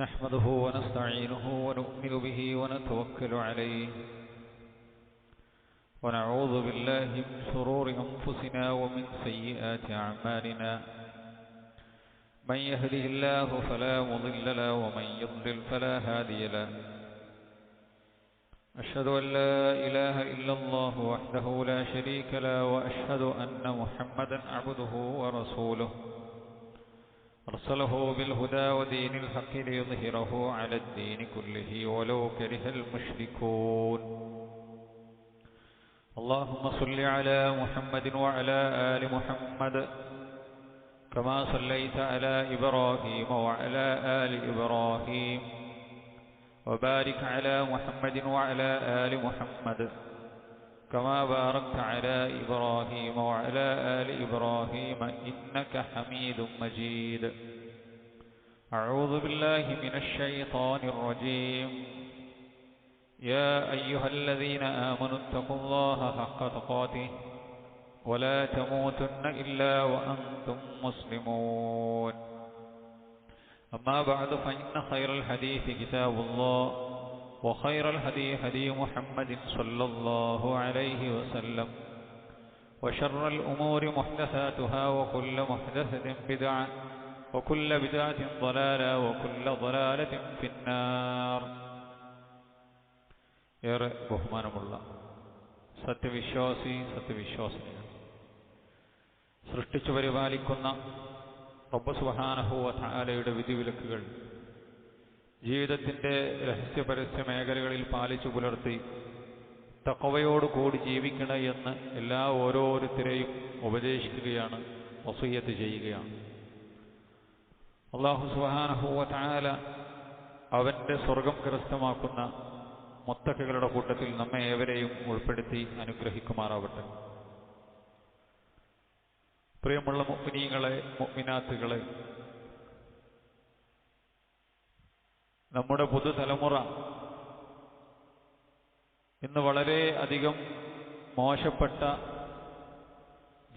نحمده ونستعينه ونؤمن به ونتوكل عليه ونعوذ بالله من شرور أنفسنا ومن سيئات أعمالنا من يهده الله فلا مضل له ومن يضلل فلا هادي له أشهد أن لا إله إلا الله وحده لا شريك له وأشهد أن محمدا عبده ورسوله أرسله بالهدى ودين الحق ليظهره على الدين كله ولو كره المشركون اللهم صل على محمد وعلى آل محمد كما صليت على إبراهيم وعلى آل إبراهيم وبارك على محمد وعلى آل محمد كما باركت على إبراهيم وعلى آل إبراهيم إنك حميد مجيد أعوذ بالله من الشيطان الرجيم يا أيها الذين آمنوا اتقوا الله حق تقاته ولا تموتن إلا وأنتم مسلمون أما بعد فإن خير الحديث كتاب الله وخير الهدي هدي محمد صلى الله عليه وسلم وشر الأمور محدثاتها وكل محدثة بدعة وكل بدعة ضلالة وكل ضلالة في النار ഏറെ ബഹുമാനമുള്ള സത്യവിശ്വാസിനികൾ സൃഷ്ടിച്ചു പരിപാലിക്കുന്ന റബ്ബ് സുബ്ഹാനഹു വ തആലയുടെ വിധിവിലക്കുകൾ ജീവിതത്തിൻ്റെ രഹസ്യപരസ്യ മേഖലകളിൽ പാലിച്ചു പുലർത്തി തഖ്വയോടുകൂടി ജീവിക്കണം എന്ന് ഓരോരുത്തരെയും ഉപദേശിക്കുകയാണ്, വസിയ്യത്ത് ചെയ്യുകയാണ്. അല്ലാഹു സുബ്ഹാനഹു വ തആല അവൻ്റെ സ്വർഗം കരസ്ഥമാക്കുന്ന മുത്തഖികളുടെ കൂട്ടത്തിൽ നമ്മെ ഏവരെയും ഉൾപ്പെടുത്തി അനുഗ്രഹിക്കുമാറാവട്ടെ. പ്രിയമുള്ള മുഅ്മിനീങ്ങളെ, മുഅ്മിനാത്തുകളെ, നമ്മുടെ പുതുതലമുറ ഇന്ന് വളരെ അധികം മോശപ്പെട്ട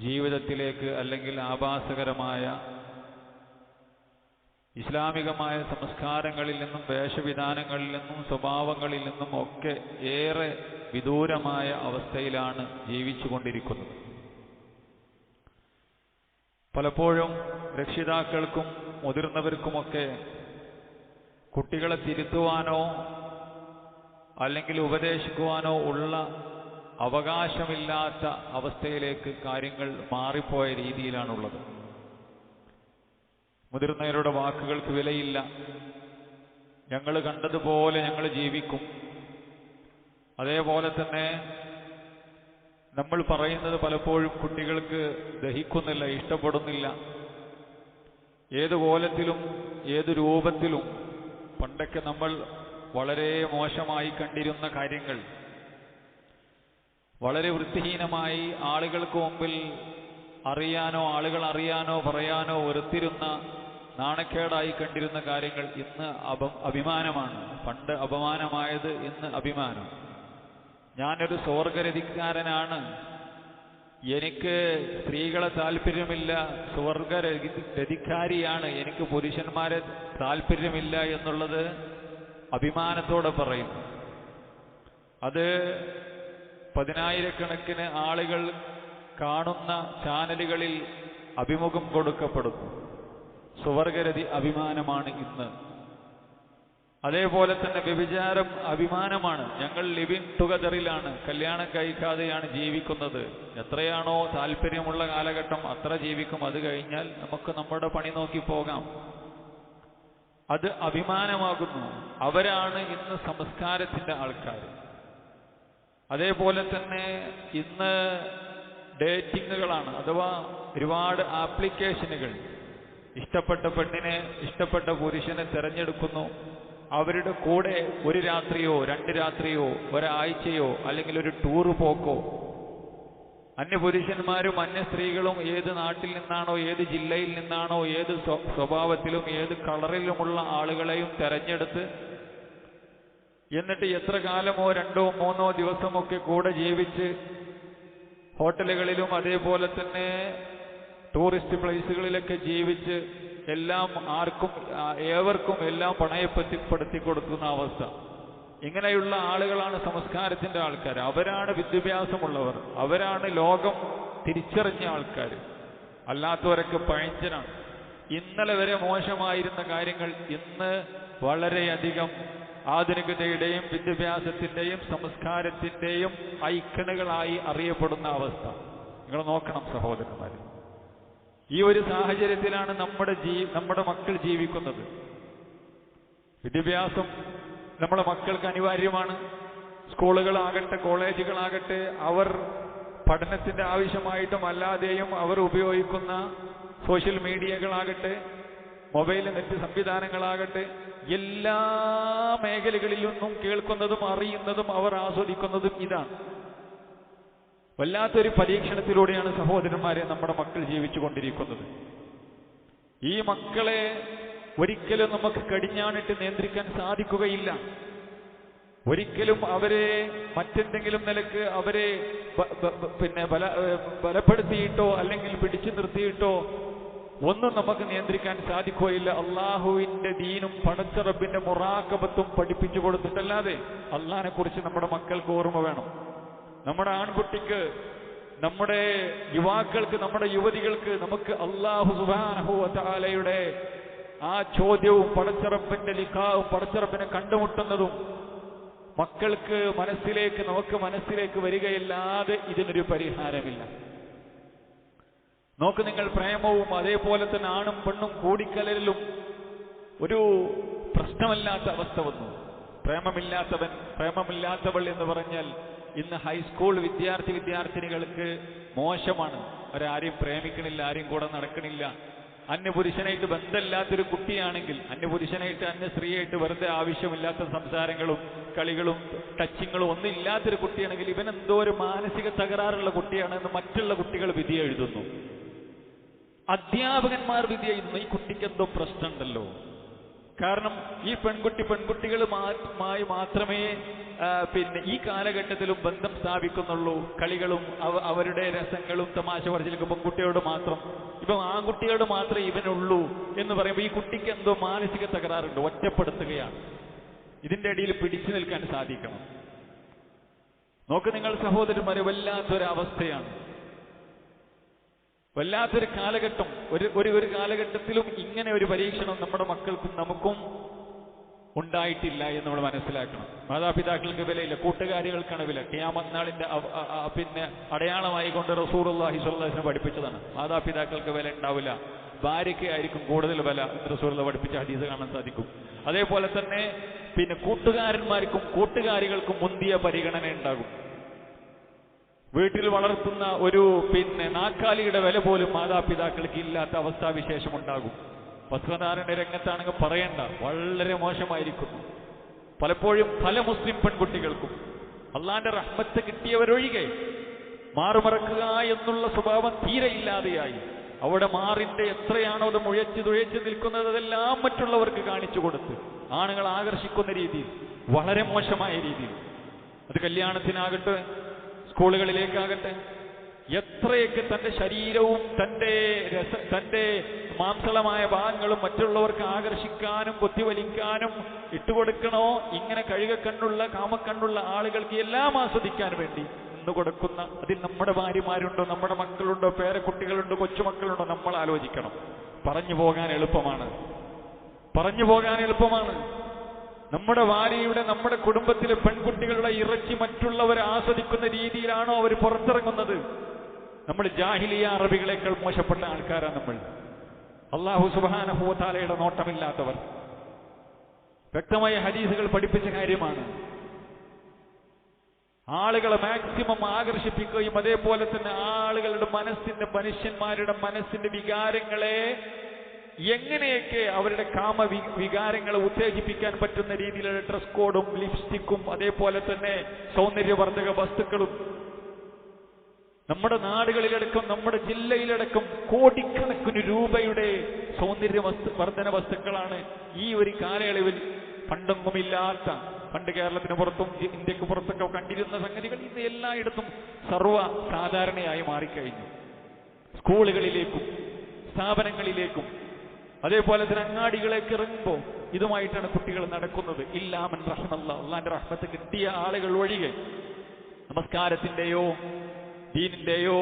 ജീവിതത്തിലേക്ക്, അല്ലെങ്കിൽ ആഭാസകരമായ ഇസ്ലാമികമായ സംസ്കാരങ്ങളിൽ നിന്നും വേഷവിധാനങ്ങളിൽ നിന്നും സ്വഭാവങ്ങളിൽ നിന്നും ഒക്കെ ഏറെ വിദൂരമായ അവസ്ഥയിലാണ് ജീവിച്ചുകൊണ്ടിരിക്കുന്നത്. പലപ്പോഴും രക്ഷിതാക്കൾക്കും മുതിർന്നവർക്കുമൊക്കെ കുട്ടികളെ തിരുത്തുവാനോ അല്ലെങ്കിൽ ഉപദേശിക്കുവാനോ ഉള്ള അവകാശമില്ലാത്ത അവസ്ഥയിലേക്ക് കാര്യങ്ങൾ മാറിപ്പോയ രീതിയിലാണുള്ളത്. മുതിർന്നവരുടെ വാക്കുകൾക്ക് വിലയില്ല, ഞങ്ങൾ കണ്ടതുപോലെ ഞങ്ങൾ ജീവിക്കും, അതേപോലെ തന്നെ നമ്മൾ പറയുന്നത് പലപ്പോഴും കുട്ടികൾക്ക് ദഹിക്കുന്നില്ല, ഇഷ്ടപ്പെടുന്നില്ല. ഏത് കോലത്തിലും ഏത് രൂപത്തിലും പണ്ടൊക്കെ നമ്മൾ വളരെ മോശമായി കണ്ടിരുന്ന കാര്യങ്ങൾ വളരെ വൃത്തിഹീനമായി ആളുകൾക്ക് മുമ്പിൽ ആളുകൾ അറിയാനോ പറയാനോ വെറുത്തിരുന്ന, നാണക്കേടായി കണ്ടിരുന്ന കാര്യങ്ങൾ ഇന്ന് അഭിമാനമാണ്. പണ്ട് അപമാനമായത് ഇന്ന് അഭിമാനം. ഞാനൊരു സ്വർഗരതിക്കാരനാണ്, എനിക്ക് സ്ത്രീകളെ താല്പര്യമില്ല, സ്വർഗരതിക്കാരിയാണ്, എനിക്ക് പുരുഷന്മാരെ താല്പര്യമില്ല എന്നുള്ളത് അഭിമാനത്തോടെ പറയുന്നു. അത് പതിനായിരക്കണക്കിന് ആളുകൾ കാണുന്ന ചാനലുകളിൽ അഭിമുഖം കൊടുക്കപ്പെടുന്നു. സ്വർഗരതി അഭിമാനമാണ് ഇന്ന്. അതേപോലെ തന്നെ വ്യഭിചാരം അഭിമാനമാണ്. ഞങ്ങൾ ലിവിങ് ടുഗദറിലാണ്, കല്യാണം കഴിക്കാതെയാണ് ജീവിക്കുന്നത്. എത്രയാണോ താല്പര്യമുള്ള കാലഘട്ടം അത്ര ജീവിക്കും, അത് കഴിഞ്ഞാൽ നമുക്ക് നമ്മുടെ പണി നോക്കി പോകാം. അത് അഭിമാനമാകുന്നു. അവരാണ് ഇന്ന് സംസ്കാരത്തിൻ്റെ ആൾക്കാർ. അതേപോലെ തന്നെ ഇന്ന് ഡേറ്റിങ്ങുകളാണ്, അഥവാ ഒരുപാട് ആപ്ലിക്കേഷനുകൾ. ഇഷ്ടപ്പെട്ട പെണ്ണിനെ, ഇഷ്ടപ്പെട്ട പുരുഷനെ തിരഞ്ഞെടുക്കുന്നു. അവരുടെ കൂടെ ഒരു രാത്രിയോ 2 രാത്രിയോ ഒരാഴ്ചയോ അല്ലെങ്കിൽ ഒരു ടൂറ് പോക്കോ, അന്യപുരുഷന്മാരും അന്യ സ്ത്രീകളും ഏത് നാട്ടിൽ നിന്നാണോ, ഏത് ജില്ലയിൽ നിന്നാണോ, ഏത് സ്വഭാവത്തിലും ഏത് കളറിലുമുള്ള ആളുകളെയും തെരഞ്ഞെടുത്ത് എന്നിട്ട് എത്ര കാലമോ 2-3 ദിവസമൊക്കെ കൂടെ ജീവിച്ച് ഹോട്ടലുകളിലും അതേപോലെ തന്നെ ടൂറിസ്റ്റ് പ്ലേസുകളിലൊക്കെ ജീവിച്ച് എല്ലാം ഏവർക്കും എല്ലാം പണയപ്പെടുത്തി കൊടുക്കുന്ന അവസ്ഥ. ഇങ്ങനെയുള്ള ആളുകളാണ് സംസ്കാരത്തിന്റെ ആൾക്കാർ. അവരാണ് വിദ്യാഭ്യാസമുള്ളവർ, അവരാണ് ലോകം തിരിച്ചറിഞ്ഞ ആൾക്കാർ. അല്ലാത്തവരൊക്കെ പഴഞ്ചനാണ്. ഇന്നലെ വരെ മോശമായിരുന്ന കാര്യങ്ങൾ ഇന്ന് വളരെയധികം ആധുനികതയുടെയും വിദ്യാഭ്യാസത്തിന്റെയും സംസ്കാരത്തിന്റെയും ഐക്കണുകളായി അറിയപ്പെടുന്ന അവസ്ഥ നിങ്ങൾ നോക്കണം സഹോദരന്മാർ. ഈ ഒരു സാഹചര്യത്തിലാണ് നമ്മുടെ മക്കൾ ജീവിക്കുന്നത്. വിദ്യാഭ്യാസം നമ്മുടെ മക്കൾക്ക് അനിവാര്യമാണ്. സ്കൂളുകളാകട്ടെ കോളേജുകളാകട്ടെ അവർ പഠനത്തിന്റെ ആവശ്യമായിട്ടും അല്ലാതെയും അവർ ഉപയോഗിക്കുന്ന സോഷ്യൽ മീഡിയകളാകട്ടെ മൊബൈൽ നെറ്റ് സംവിധാനങ്ങളാകട്ടെ എല്ലാ മേഖലകളിൽ നിന്നും കേൾക്കുന്നതും അറിയുന്നതും അവർ ആസ്വദിക്കുന്നതും ഇതാണ്. വല്ലാത്തൊരു പരീക്ഷണത്തിലൂടെയാണ് സഹോദരന്മാരെ നമ്മുടെ മക്കൾ ജീവിച്ചു കൊണ്ടിരിക്കുന്നത്. ഈ മക്കളെ ഒരിക്കലും നമുക്ക് കടിഞ്ഞാണിട്ട് നിയന്ത്രിക്കാൻ സാധിക്കുകയില്ല. ഒരിക്കലും അവരെ മറ്റെന്തെങ്കിലും നിലക്ക് അവരെ ബലപ്പെടുത്തിയിട്ടോ അല്ലെങ്കിൽ പിടിച്ചു നിർത്തിയിട്ടോ ഒന്നും നമുക്ക് നിയന്ത്രിക്കാൻ സാധിക്കുകയില്ല. അള്ളാഹുവിന്റെ ദീനും പടച്ച റബ്ബിന്റെ മുറാഖബത്തും പഠിപ്പിച്ചു കൊടുത്തിട്ടല്ലാതെ അള്ളാഹിനെ കുറിച്ച് നമ്മുടെ മക്കൾക്ക് ഓർമ്മ വേണം. നമ്മുടെ ആൺകുട്ടിക്ക്, നമ്മുടെ യുവാക്കൾക്ക്, നമ്മുടെ യുവതികൾക്ക് നമുക്ക് അല്ലാഹു സുബ്ഹാനഹു വ തആലയുടെ ആ ചോദ്യവും പടച്ചറപ്പിന്റെ ലിഖാവും പടച്ചറപ്പിനെ കണ്ടുമുട്ടുന്നതും മക്കൾക്ക് നമുക്ക് മനസ്സിലേക്ക് വരികയില്ലാതെ ഇതിനൊരു പരിഹാരമില്ല. നോക്ക് നിങ്ങൾ, പ്രേമവും അതേപോലെ തന്നെ ആണും പെണ്ണും കൂടിക്കലരിലും ഒരു പ്രശ്നമല്ലാത്ത അവസ്ഥ വന്നു. പ്രേമമില്ലാത്തവൾ എന്ന് പറഞ്ഞാൽ ഇന്ന് ഹൈസ്കൂൾ വിദ്യാർത്ഥിനികൾക്ക് മോശമാണ്. അവരാരെയും പ്രേമിക്കണില്ല, ആരെയും കൂടെ നടക്കണില്ല. അന്യപുരുഷനായിട്ട് ബന്ധമില്ലാത്തൊരു കുട്ടിയാണെങ്കിൽ, അന്യപുരുഷനായിട്ട് അന്യ സ്ത്രീയായിട്ട് വെറുതെ ആവശ്യമില്ലാത്ത സംസാരങ്ങളും കളികളും ടച്ചിങ്ങളും ഒന്നും ഇല്ലാത്തൊരു കുട്ടിയാണെങ്കിൽ ഇവൻ എന്തോ ഒരു മാനസിക തകരാറുള്ള കുട്ടിയാണെന്ന് മറ്റുള്ള കുട്ടികൾ വിധി എഴുതുന്നു. അധ്യാപകന്മാർ വിധി എഴുതുന്നു, ഈ കുട്ടിക്ക് എന്തോ പ്രശ്നമുണ്ടല്ലോ. കാരണം ഈ പെൺകുട്ടികളുമായി മാത്രമേ ഈ കാലഘട്ടത്തിലും ബന്ധം സ്ഥാപിക്കുന്നുള്ളൂ. കളികളും അവരുടെ രസങ്ങളും തമാശ പറച്ചിലൊക്കെ പെൺകുട്ടിയോട് മാത്രം, ഇപ്പം ആൺകുട്ടിയോട് മാത്രമേ ഇവനുള്ളൂ എന്ന് പറയുമ്പോൾ ഈ കുട്ടിക്ക് എന്തോ മാനസിക തകരാറുണ്ട്, ഒറ്റപ്പെടുത്തുകയാണ്. ഇതിന്റെ ഇടയിൽ പിടിച്ചു നിൽക്കാൻ സാധിക്കണം. നോക്ക് നിങ്ങൾ സഹോദരന്മാരെ, വല്ലാത്തൊരവസ്ഥയാണ്, വല്ലാത്തൊരു കാലഘട്ടം. ഒരു കാലഘട്ടത്തിലും ഇങ്ങനെ ഒരു പരീക്ഷണം നമ്മുടെ മക്കൾക്കും നമുക്കും ഉണ്ടായിട്ടില്ല എന്ന് നമ്മൾ മനസ്സിലാക്കണം. മാതാപിതാക്കൾക്ക് വിലയില്ല, കൂട്ടുകാരികൾക്കാണ് വില. ഖിയാമത്ത് നാളിന്റെ അടയാളമായി കൊണ്ട് റസൂലുള്ളാഹി സ്വല്ലല്ലാഹു അലൈഹി വസല്ലം പഠിപ്പിച്ചതാണ്. മാതാപിതാക്കൾക്ക് വില ഉണ്ടാവില്ല, ഭാര്യയ്ക്ക് ആയിരിക്കും കൂടുതൽ വില എന്ന് റസൂലുള്ളാഹി പഠിപ്പിച്ച ഹദീസ് കാണാൻ സാധിക്കും. അതേപോലെ തന്നെ കൂട്ടുകാരന്മാർക്കും കൂട്ടുകാരികൾക്കും മുന്തിയ പരിഗണന ഉണ്ടാകും. വീട്ടിൽ വളർത്തുന്ന ഒരു നാക്കാലിയുടെ വില പോലും മാതാപിതാക്കൾക്ക് ഇല്ലാത്ത അവസ്ഥാവിശേഷം ഉണ്ടാകും. വസ്ത്രധാരണ രംഗത്താണെങ്കിൽ പറയണ്ട, വളരെ മോശമായിരിക്കുന്നു. പലപ്പോഴും പല മുസ്ലിം പെൺകുട്ടികൾക്കും അള്ളാന്റെ റഹ്മത്ത് കിട്ടിയവരൊഴികെ മാറുമറക്കുക എന്നുള്ള സ്വഭാവം തീരെ ഇല്ലാതെയായി. അവിടെ മാറിന്റെ എത്രയാണോ അത് തുഴച്ചു നിൽക്കുന്നത് അതെല്ലാം മറ്റുള്ളവർക്ക് കാണിച്ചു കൊടുത്ത് ആണുങ്ങൾ ആകർഷിക്കുന്ന രീതിയിൽ, വളരെ മോശമായ രീതിയിൽ, അത് കല്യാണത്തിനാകട്ടെ സ്കൂളുകളിലേക്കാകട്ടെ, എത്രയൊക്കെ തന്റെ ശരീരവും തന്റെ മാംസളമായ ഭാഗങ്ങളും മറ്റുള്ളവർക്ക് ആകർഷിക്കാനും കൊത്തിവലിക്കാനും ഇട്ടുകൊടുക്കണോ, ഇങ്ങനെ കഴുകക്കണ്ണുള്ള കാമക്കണ്ണുള്ള ആളുകൾക്ക് എല്ലാം ആസ്വദിക്കാൻ വേണ്ടി നിന്ന് കൊടുക്കുന്ന, അതിൽ നമ്മുടെ ഭാര്യമാരുണ്ടോ, നമ്മുടെ മക്കളുണ്ടോ, പേരക്കുട്ടികളുണ്ടോ, കൊച്ചുമക്കളുണ്ടോ, നമ്മൾ ആലോചിക്കണം. പറഞ്ഞു പോകാൻ എളുപ്പമാണ്. നമ്മുടെ ഭാര്യയുടെ, നമ്മുടെ കുടുംബത്തിലെ പെൺകുട്ടികളുടെ ഇറച്ചി മറ്റുള്ളവർ ആസ്വദിക്കുന്ന രീതിയിലാണോ അവർ പുറത്തിറങ്ങുന്നത്? നമ്മൾ ജാഹിലിയ അറബികളെക്കാൾ മോശപ്പെട്ട ആൾക്കാരാണ് നമ്മൾ. അല്ലാഹു സുബ്ഹാനഹു വ തആലയുടെ നോട്ടമില്ലാത്തവർ. വ്യക്തമായ ഹദീസുകൾ പഠിപ്പിച്ച കാര്യമാണ്. ആളുകളെ മാക്സിമം ആകർഷിപ്പിക്കുകയും അതേപോലെ തന്നെ ആളുകളുടെ മനുഷ്യന്മാരുടെ മനസ്സിന്റെ വികാരങ്ങളെ എങ്ങനെയൊക്കെ അവരുടെ വികാരങ്ങളെ ഉത്തേജിപ്പിക്കാൻ പറ്റുന്ന രീതിയിലുള്ള ഡ്രസ് കോഡും ലിപ്സ്റ്റിക്കും അതേപോലെ തന്നെ സൗന്ദര്യവർദ്ധക വസ്തുക്കളും നമ്മുടെ നാടുകളിലടക്കം നമ്മുടെ ജില്ലയിലടക്കം കോടിക്കണക്കിന് രൂപയുടെ വർദ്ധന വസ്തുക്കളാണ് ഈ ഒരു കാലയളവിൽ പണ്ടൊന്നുമില്ലാത്ത, പണ്ട് കേരളത്തിന് പുറത്തും ഇന്ത്യക്ക് പുറത്തൊക്കെ കണ്ടിരുന്ന സംഗതികൾ ഇന്ന് എല്ലായിടത്തും സർവ്വ സാധാരണയായി മാറിക്കഴിഞ്ഞു. സ്കൂളുകളിലേക്കും സ്ഥാപനങ്ങളിലേക്കും അതേപോലെ തന്നെ അങ്ങാടികളേക്ക് ഇറങ്ങുമ്പോൾ ഇതുമായിട്ടാണ് കുട്ടികൾ നടക്കുന്നത്. ഇല്ലാമൻ റഹ്മല്ലാഹ്, അള്ളാന്റെ റഹ്മത്ത് കിട്ടിയ ആളുകൾ ഒഴികെ. നമസ്കാരത്തിന്റെയോ ദീനിന്റെയോ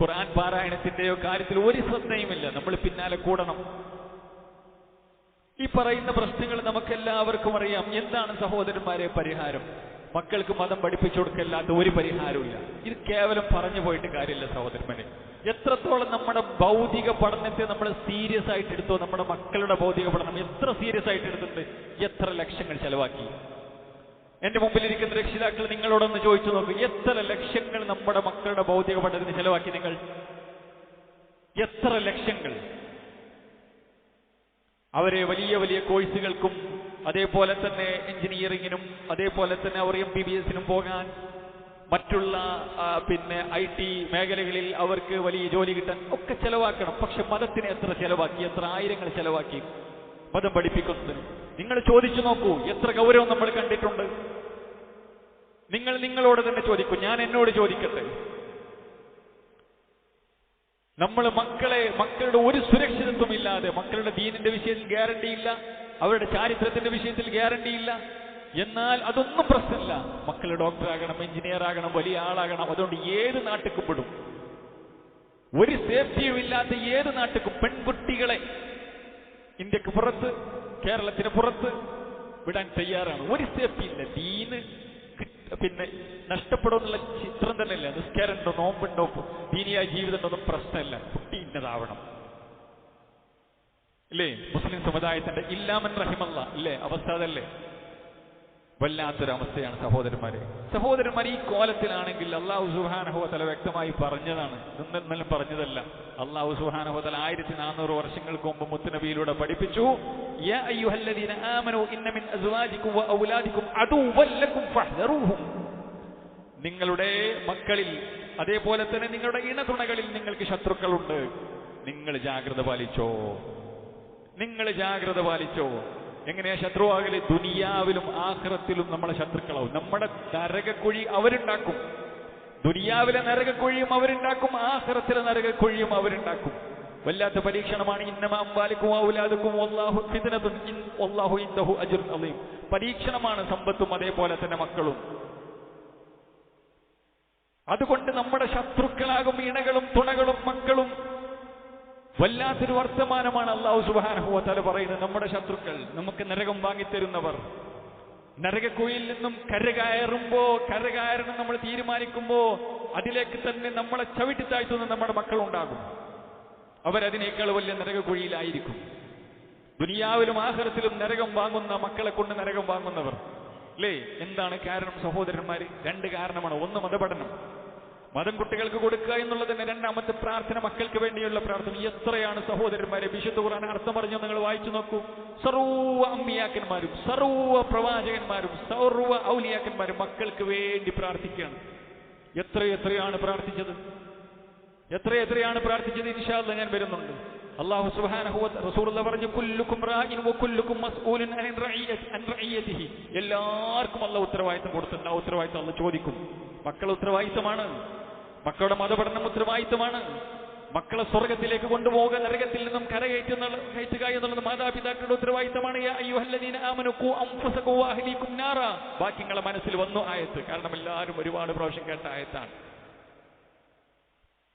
ഖുർആൻ പാരായണത്തിന്റെയോ കാര്യത്തിൽ ഒരു ശ്രദ്ധയുമില്ല. നമ്മൾ പിന്നാലെ കൂടണം. ഈ പറയുന്ന പ്രശ്നങ്ങൾ നമുക്കെല്ലാവർക്കും അറിയാം. എന്താണ് സഹോദരന്മാരെ പരിഹാരം? മക്കൾക്ക് മതം പഠിപ്പിച്ചു കൊടുക്കല്ലാത്ത ഒരു പരിഹാരമില്ല. ഇത് കേവലം പറഞ്ഞു പോയിട്ട് കാര്യമില്ല സഹോദരന്മാരെ. എത്രത്തോളം നമ്മുടെ ഭൗതിക പഠനത്തെ നമ്മൾ സീരിയസ് ആയിട്ട് എടുത്തോ, നമ്മുടെ മക്കളുടെ ഭൗതിക പഠനം എത്ര സീരിയസ് ആയിട്ട് എടുത്തിട്ടുണ്ട്, എത്ര ലക്ഷങ്ങൾ ചെലവാക്കി. എന്റെ മുമ്പിലിരിക്കുന്ന രക്ഷിതാക്കൾ നിങ്ങളോടൊന്ന് ചോദിച്ചു നോക്കൂ, എത്ര ലക്ഷങ്ങൾ നമ്മുടെ മക്കളുടെ ഭൗതിക പഠനത്തിന് ചെലവാക്കി നിങ്ങൾ? എത്ര ലക്ഷങ്ങൾ? അവരെ വലിയ വലിയ കോഴ്സുകൾക്കും അതേപോലെ തന്നെ എഞ്ചിനീയറിങ്ങിനും അതേപോലെ തന്നെ അവർ MBBSനും പോകാൻ, മറ്റുള്ള IT മേഖലകളിൽ അവർക്ക് വലിയ ജോലി കിട്ടാൻ ഒക്കെ ചെലവാക്കണം. പക്ഷെ മതത്തിന് എത്ര ചെലവാക്കി? എത്ര ആയിരങ്ങൾ ചെലവാക്കി മതം പഠിപ്പിക്കുന്നതിന്? നിങ്ങൾ ചോദിച്ചു നോക്കൂ, എത്ര ഗൗരവം നമ്മൾ കണ്ടിട്ടുണ്ട്. നിങ്ങൾ നിങ്ങളോട് തന്നെ ചോദിക്കൂ, ഞാൻ എന്നോട് ചോദിക്കട്ടെ. നമ്മൾ മക്കളുടെ ഒരു സുരക്ഷിതത്വം ഇല്ലാതെ, മക്കളുടെ ദീനിന്റെ വിഷയത്തിൽ ഗ്യാരണ്ടി ഇല്ല, അവരുടെ ചാരിത്രത്തിന്റെ വിഷയത്തിൽ ഗ്യാരണ്ടി ഇല്ല. എന്നാൽ അതൊന്നും പ്രശ്നമില്ല. മക്കൾ ഡോക്ടറാകണം, എഞ്ചിനീയർ ആകണം, വലിയ ആളാകണം. അതുകൊണ്ട് ഏത് നാട്ടിലും വിടും. ഒരു സേഫ്റ്റിയും ഇല്ലാത്ത ഏത് നാട്ടിലും പെൺകുട്ടികളെ ഇന്ത്യക്ക് പുറത്ത്, കേരളത്തിന് പുറത്ത് വിടാൻ തയ്യാറാണ്. ഒരു സേഫ്റ്റി ഇല്ല. ദീന് നഷ്ടപ്പെടുമെന്നുള്ള ചിത്രം തന്നെയല്ല. നിസ്കാരമുണ്ടോ, നോമ്പുണ്ടോ, ദീനിയായ ജീവിതമുണ്ടോ ഒന്നും പ്രശ്നമില്ല. കുട്ടി ഇന്നതാവണം. ഇല്ലേ? മുസ്ലിം സമുദായത്തിന്റെ ഇല്ലാമൻ റഹിമല്ലാഹ് ഇല്ലേ അവസ്ഥ? അതല്ലേ? വല്ലാത്തൊരവസ്ഥയാണ് സഹോദരന്മാരെ. ഈ കോലത്തിലാണെങ്കിൽ അല്ലാഹു സുബ്ഹാനഹു വ തആല വ്യക്തമായി പറഞ്ഞതാണ്, ഇന്നലെ പറഞ്ഞതല്ല. അല്ലാഹു സുബ്ഹാനഹു വ തആല 1400 വർഷങ്ങൾക്ക് മുമ്പ് മുത്തുനബിയിലൂടെ പഠിപ്പിച്ചു, യാ അയ്യുഹല്ലദീന ആമനൂ ഇന്ന മിൻ അസ്വാജികും വ ഔലാദികും അദുവ്വൻ ലക്കും ഫഹ്ദറൂഹും. നിങ്ങളുടെ മക്കളിൽ അതേപോലെ തന്നെ നിങ്ങളുടെ ഇണതുണകളിൽ നിങ്ങൾക്ക് ശത്രുക്കളുണ്ട്, നിങ്ങൾ ജാഗ്രത പാലിച്ചോ. എങ്ങനെയാ ശത്രുവാകല്? ദുനിയാവിലും ആഖിറത്തിലും നമ്മളെ ശത്രുക്കളാവും. നമ്മുടെ നരകക്കുഴി അവരുണ്ടാക്കും. ദുനിയാവിലെ നരകക്കുഴിയും അവരുണ്ടാക്കും, ആഖിറത്തിലെ നരകക്കുഴിയും അവരുണ്ടാക്കും. വല്ലാത്ത പരീക്ഷണമാണ്. ഇന്നമാ അംവാലുക്കും ഔലാദുക്കും വല്ലാഹു ഫിത്നത്തുൻ വല്ലാഹു ഇൻദഹു അജ്റുൻ അളീം. പരീക്ഷണമാണ് സമ്പത്തും അതേപോലെ തന്നെ മക്കളും. അതുകൊണ്ട് നമ്മുടെ ശത്രുക്കളാകും ഇണകളും തുണകളും മക്കളും. വല്ലാത്തൊരു വർത്തമാനമാണ് അല്ലാഹു സുബ്ഹാനഹു വ തആല പറയുന്നത്. നമ്മുടെ ശത്രുക്കൾ, നമുക്ക് നരകം വാങ്ങിത്തരുന്നവർ, നരകക്കുഴിയിൽ നിന്നും കരകയറണം നമ്മൾ തീരുമാനിക്കുമ്പോ അതിലേക്ക് തന്നെ നമ്മളെ ചവിട്ടി താഴ്ത്തുന്ന നമ്മുടെ മക്കളുണ്ടാകും. അവരതിനേക്കാൾ വലിയ നരകക്കുഴിയിലായിരിക്കും. ദുനിയാവിലും ആഖിറത്തിലും നരകം വാങ്ങുന്ന മക്കളെ കൊണ്ട് നരകം വാങ്ങുന്നവർ അല്ലേ? എന്താണ് കാരണം സഹോദരന്മാര്? 2 കാരണമാണ്. ഒന്ന് മതപഠനം, മതം കുട്ടികൾക്ക് കൊടുക്കുക എന്നുള്ളത് തന്നെ. രണ്ടാമത്തെ പ്രാർത്ഥന, മക്കൾക്ക് വേണ്ടിയുള്ള പ്രാർത്ഥന. എത്രയാണ് സഹോദരന്മാരെ വിശുദ്ധ ഖുർആൻ അർത്ഥം പറഞ്ഞു നിങ്ങൾ വായിച്ചു നോക്കൂ. സർവ്വ അമ്പിയാക്കന്മാരും സർവ്വ പ്രവാചകന്മാരും സർവ്വ ഔലിയാക്കന്മാരും മക്കൾക്ക് വേണ്ടി പ്രാർത്ഥിക്കുകയാണ്. എത്രയാണ് പ്രാർത്ഥിച്ചത്? ഇൻഷാ അല്ലാഹ് ഞാൻ വരുന്നുണ്ട്. അല്ലാഹു സുബ്ഹാനഹു വ തആല റസൂലുള്ളാഹി പറഞ്ഞു, കുല്ലുക്കും റാഇൻ വ കുല്ലുക്കും മസ്ഊലുൻ അൻ റഈയതിഹി. എല്ലാവർക്കും അല്ലാഹു ഉത്തരവാദിത്തം കൊടുത്തിട്ടുണ്ട്. ആ ഉത്തരവാദിത്തം അല്ലാഹു ചോദിക്കും. മക്കളുടെ ഉത്തരവാദിത്തമാണ്, മക്കളുടെ മതപഠനം ഉത്തരവാദിത്തമാണ്. മക്കളെ സ്വർഗത്തിലേക്ക് കൊണ്ടുപോകുക, നരകത്തിൽ നിന്നും കയറ്റുക എന്നുള്ളത് മാതാപിതാക്കളുടെ ഉത്തരവാദിത്തമാണ്. യാ അയ്യുഹല്ലദീന ആമനൂ ഖൂ അൻഫുസകും വഅഹ്ലീകും നാറ. ബാക്കി നിങ്ങളുടെ മനസ്സിൽ വന്നു ആയത്ത്, കാരണം എല്ലാവരും ഒരുപാട് പ്രാവശ്യം കേട്ട ആയത്താണ്.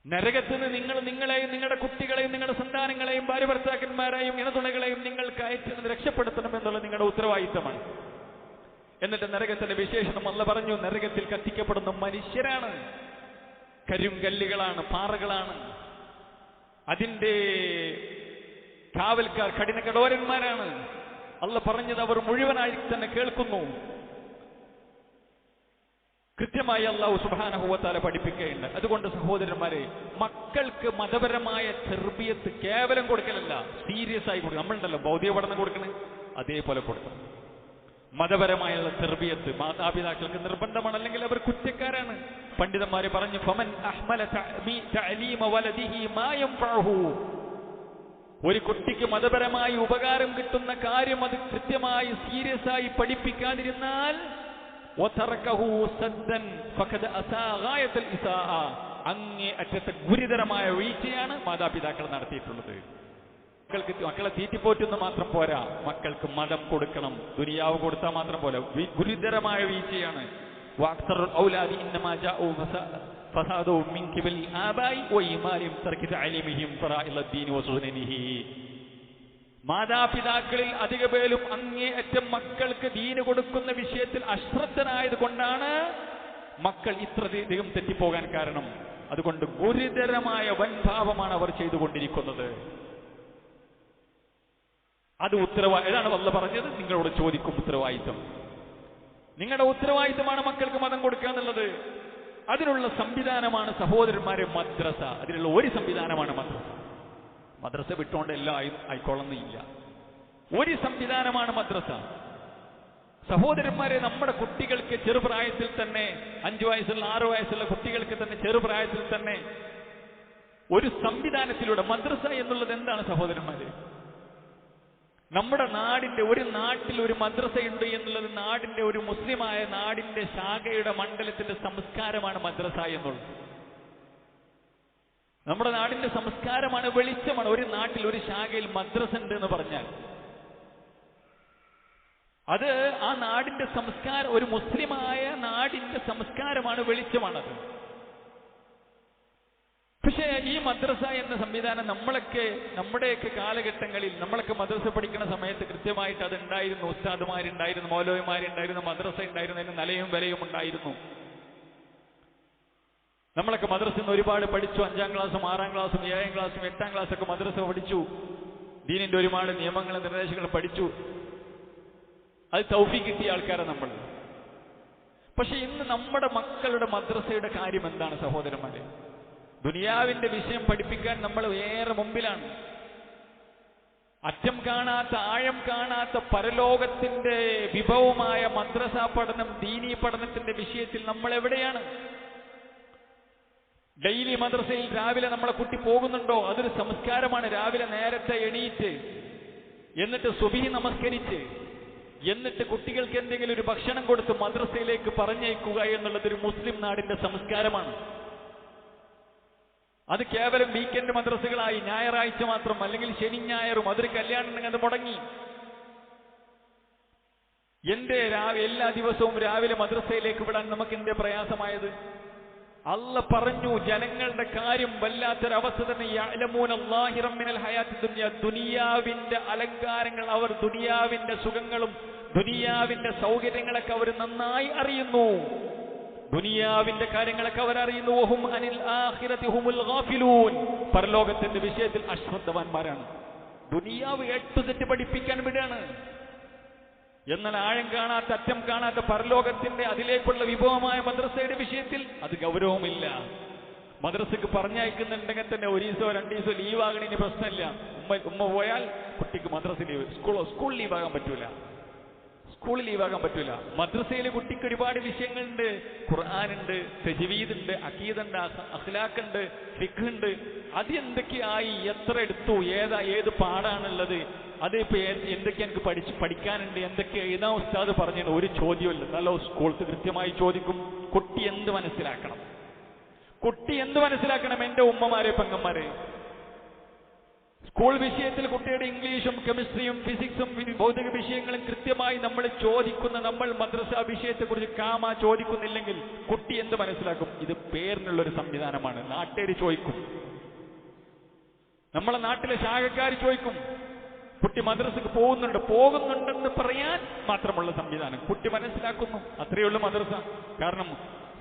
നരകത്തിന് നിങ്ങളെയും നിങ്ങളുടെ കുട്ടികളെയും നിങ്ങളുടെ സന്താനങ്ങളെയും ഭാര്യ ഭർത്താക്കന്മാരെയും ഇണതുണകളെയും നിങ്ങൾ കയറ്റുന്നത് രക്ഷപ്പെടുത്തണം എന്നുള്ളത് നിങ്ങളുടെ ഉത്തരവാദിത്തമാണ്. എന്നിട്ട് നരകത്തിന്റെ വിശേഷണം അല്ലാഹു പറഞ്ഞു, നരകത്തിൽ കത്തിക്കപ്പെടുന്ന മനുഷ്യരാണ്, കരിങ്കല്ലുകളാണ്, പാറകളാണ്. അതിന്റെ കാവൽക്കാർ കഠിനകഠോരന്മാരാണ്. അല്ലാഹു പറഞ്ഞത് അവർ മുഴുവനായി തന്നെ കേൾക്കുന്നു. കൃത്യമായി അല്ലാഹു സുബ്ഹാനഹു വ തആല പഠിപ്പിക്കുകയുണ്ട്. അതുകൊണ്ട് സഹോദരന്മാരെ, മക്കൾക്ക് മതപരമായ തർബിയത്ത് കേവലം കൊടുക്കലല്ല, സീരിയസ് ആയി കൊടുക്കണം. നമ്മളുണ്ടല്ലോ ഭൗതിക പഠനം കൊടുക്കണേ, അതേപോലെ കൊടുക്കണം. മതപരമായുള്ള തർബിയത്ത് മാതാപിതാക്കൾക്ക് നിർബന്ധമാണ്, അല്ലെങ്കിൽ അവർ കുറ്റക്കാരാണ്. പണ്ഡിതന്മാര് പറഞ്ഞു, ഫമൻ അഹ്മല തഅലീമ വലദിഹി മാ യൻഫഉഹു. ഒരു കുട്ടിക്ക് മതപരമായി ഉപകാരം കിട്ടുന്ന കാര്യം അത് കൃത്യമായി സീരിയസ് ആയി പഠിപ്പിക്കാതിരുന്നാൽ അങ്ങേ അറ്റത്തെ ഗുരുതരമായ വീഴ്ചയാണ് മാതാപിതാക്കൾ നടത്തിയിട്ടുള്ളത്. മക്കളെ തീറ്റിപ്പോറ്റുന്ന മാത്രം പോരാ, മക്കൾക്ക് മതം കൊടുക്കണം. ദുനിയാവ് കൊടുത്താൽ മാത്രം പോരാ, ഗുരുതരമായ വീഴ്ചയാണ്. മാതാപിതാക്കളിൽ അധിക പേരും അങ്ങേയറ്റം മക്കൾക്ക് ദീന് കൊടുക്കുന്ന വിഷയത്തിൽ അശ്രദ്ധനായത് കൊണ്ടാണ് മക്കൾ ഇത്രയധികം തെറ്റിപ്പോകാൻ കാരണം. അതുകൊണ്ട് ഗുരുതരമായ വൻഭാവമാണ് അവർ ചെയ്തുകൊണ്ടിരിക്കുന്നത്. അത് ഏതാണ് അല്ലാഹു പറഞ്ഞത്? നിങ്ങളോട് ചോദിക്കും ഉത്തരവാദിത്വം. നിങ്ങളുടെ ഉത്തരവാദിത്വമാണ് മക്കൾക്ക് മതം കൊടുക്കുക എന്നുള്ളത്. അതിനുള്ള സംവിധാനമാണ് സഹോദരന്മാരെ മദ്രസ. അതിനുള്ള ഒരു സംവിധാനമാണ് മദ്രസ. മദ്രസ വിട്ടുകൊണ്ട് എല്ലാം ആയിക്കൊള്ളുന്നില്ല. ഒരു സംവിധാനമാണ് മദ്രസ. സഹോദരന്മാരെ, നമ്മുടെ കുട്ടികൾക്ക് ചെറുപ്രായത്തിൽ തന്നെ 5 വയസ്സുള്ള 6 വയസ്സുള്ള കുട്ടികൾക്ക് തന്നെ ചെറുപ്രായത്തിൽ തന്നെ ഒരു സംവിധാനത്തിലൂടെ മദ്രസ എന്നുള്ളത് എന്താണ് സഹോദരന്മാരെ? നമ്മുടെ ഒരു നാട്ടിൽ ഒരു മദ്രസയുണ്ട് എന്നുള്ളത് നാടിന്റെ ഒരു മുസ്ലിമായ നാടിന്റെ ശാഖയുടെ മണ്ഡലത്തിന്റെ സംസ്കാരമാണ് മദ്രസ എന്നുള്ളത്. നമ്മുടെ നാടിന്റെ സംസ്കാരമാണ്, വെളിച്ചമാണ്. ഒരു നാട്ടിൽ ഒരു ശാഖയിൽ മദ്രസ ഉണ്ട് എന്ന് പറഞ്ഞാൽ അത് ആ നാടിന്റെ സംസ്കാരം, ഒരു മുസ്ലിമായ നാടിന്റെ സംസ്കാരമാണ്, വെളിച്ചമാണത്. പക്ഷേ ഈ മദ്രസ എന്ന സംവിധാനം നമ്മുടെയൊക്കെ കാലഘട്ടങ്ങളിൽ, നമ്മളൊക്കെ മദ്രസ പഠിക്കുന്ന സമയത്ത് കൃത്യമായിട്ട് അത് ഉണ്ടായിരുന്നു. ഉസ്താദുമാരുണ്ടായിരുന്നു, മൗലവിമാരുണ്ടായിരുന്നു, മദ്രസ ഉണ്ടായിരുന്നു, അതിന് നിലയും വിലയും ഉണ്ടായിരുന്നു. നമ്മളൊക്കെ മദ്രസയിൽ നിന്ന് ഒരുപാട് പഠിച്ചു. 5ാം ക്ലാസ്സും 6ാം ക്ലാസ്സും 7ാം ക്ലാസ്സും 8ാം ക്ലാസ്സൊക്കെ മദ്രസ പഠിച്ചു. ദീനിന്റെ ഒരുപാട് നിയമങ്ങളും നിർദ്ദേശങ്ങളും പഠിച്ചു. അത് തൗഫീഖ് കിട്ടിയ ആൾക്കാരാണ് നമ്മൾ. പക്ഷെ ഇന്ന് നമ്മുടെ മക്കളുടെ മദ്രസയുടെ കാര്യം എന്താണ് സഹോദരന്മാരെ? ദുനിയാവിന്റെ വിഷയം പഠിപ്പിക്കാൻ നമ്മൾ ഏറെ മുമ്പിലാണ്. അറ്റം കാണാത്ത, ആഴം കാണാത്ത പരലോകത്തിന്റെ വിഭവമായ മദ്രസ പഠനം, ദീനീ പഠനത്തിന്റെ വിഷയത്തിൽ നമ്മൾ എവിടെയാണ്? ഡെയിലി മദ്രസയിൽ രാവിലെ നമ്മളെ കുട്ടി പോകുന്നുണ്ടോ? അതൊരു സംസ്കാരമാണ്. രാവിലെ നേരത്തെ എണീറ്റ് എന്നിട്ട് സുബ്ഹി നമസ്കരിച്ച് എന്നിട്ട് കുട്ടികൾക്ക് എന്തെങ്കിലും ഒരു ഭക്ഷണം കൊടുത്ത് മദ്രസയിലേക്ക് പറഞ്ഞയക്കുക എന്നുള്ളത് ഒരു മുസ്ലിം നാടിന്റെ സംസ്കാരമാണ്. അത് കേവലം വീക്കെൻഡ് മദ്രസകളായി ഞായറാഴ്ച മാത്രം, അല്ലെങ്കിൽ ശനി ഞായറും, അതൊരു കല്യാണം ഉണ്ടെങ്കിൽ അത് മുടങ്ങി. എല്ലാ ദിവസവും രാവിലെ മദ്രസയിലേക്ക് വിടാൻ നമുക്ക് എന്തേ പ്രയാസമായത്? അല്ലാഹ് പറഞ്ഞു, ജനങ്ങളുടെ കാര്യം വല്ലാത്തൊരവസ്ഥ തന്നെ. യഅലമൂന ളാഹിറൻ മിനൽ ഹയാത്തി ദുനിയ, ദുനിയാവിന്റെ അലങ്കാരങ്ങൾ, അവർ ദുനിയാവിന്റെ സുഖങ്ങളും ദുനിയാവിന്റെ സൗകര്യങ്ങളൊക്കെ അവർ നന്നായി അറിയുന്നു. ദുനിയാവിന്റെ കാര്യങ്ങളൊക്കെ അവർ അറിയുന്നു. വഹും അനിൽ ആഖിറതി ഹുമുൽ ഗാഫിലൂൻ, പരലോകത്തിന്റെ വിഷയത്തിൽ അശ്രദ്ധവാന്മാരാണ്. ദുനിയാവ് 8 തെറ്റ് പഠിപ്പിക്കാൻ വിടാണ്. എന്നാൽ ആഴം കാണാത്ത, അറ്റം കാണാത്ത പരലോകത്തിന്റെ അതിലേക്കുള്ള വിഭവമായ മദ്രസയുടെ വിഷയത്തിൽ അത് ഗൗരവമില്ല. മദ്രസക്ക് പറഞ്ഞയക്കുന്നുണ്ടെങ്കിൽ തന്നെ 1 ദിവസമോ 2 ദിവസമോ ലീവ് ആകണതിന് പ്രശ്നമില്ല. ഉമ്മ പോയാൽ കുട്ടിക്ക് മദ്രസ ലീവ്, സ്കൂൾ ലീവാകാൻ പറ്റൂല. സ്കൂളിൽ ലീവാകാൻ പറ്റൂല. മദ്രസയിൽ കുട്ടിക്ക് ഒരുപാട് വിഷയങ്ങളുണ്ട്. ഖുർആനുണ്ട്, തജ്വീദ് ഉണ്ട്, അഖീദുണ്ട്, അഖ്ലാഖുണ്ട്, ഫിഖ് ഉണ്ട്. അത് എന്തൊക്കെയായി, എത്ര എടുത്തു, ഏത് പാടാണുള്ളത്, അത് ഇപ്പൊ എന്തൊക്കെ എനിക്ക് പഠിക്കാനുണ്ട്, എന്തൊക്കെ എഴുതാൻ ഉസ്താദ് പറഞ്ഞിട്ട് ഒരു ചോദ്യമില്ല. നല്ല സ്കൂൾക്ക് കൃത്യമായി ചോദിക്കും. കുട്ടി എന്ത് മനസ്സിലാക്കണം? എന്റെ ഉമ്മമാരെ, പെങ്ങന്മാരെ, സ്കൂൾ വിഷയത്തിൽ കുട്ടിയുടെ ഇംഗ്ലീഷും കെമിസ്ട്രിയും ഫിസിക്സും ഭൗതിക വിഷയങ്ങളും കൃത്യമായി നമ്മൾ ചോദിക്കുന്ന, നമ്മൾ മദ്രസ വിഷയത്തെക്കുറിച്ച് ചോദിക്കുന്നില്ലെങ്കിൽ കുട്ടി എന്ത് മനസ്സിലാക്കും? ഇത് പേരിനുള്ളൊരു സംവിധാനമാണ്. നാട്ടുകാർ ചോദിക്കും, നമ്മളെ നാട്ടിലെ ശാഖക്കാർ ചോദിക്കും. കുട്ടി മദ്രസക്ക് പോകുന്നുണ്ടെന്ന് പറയാൻ മാത്രമുള്ള സംവിധാനം. കുട്ടി മനസ്സിലാക്കുന്നു, അത്രയേ ഉള്ളൂ മദ്രസ. കാരണം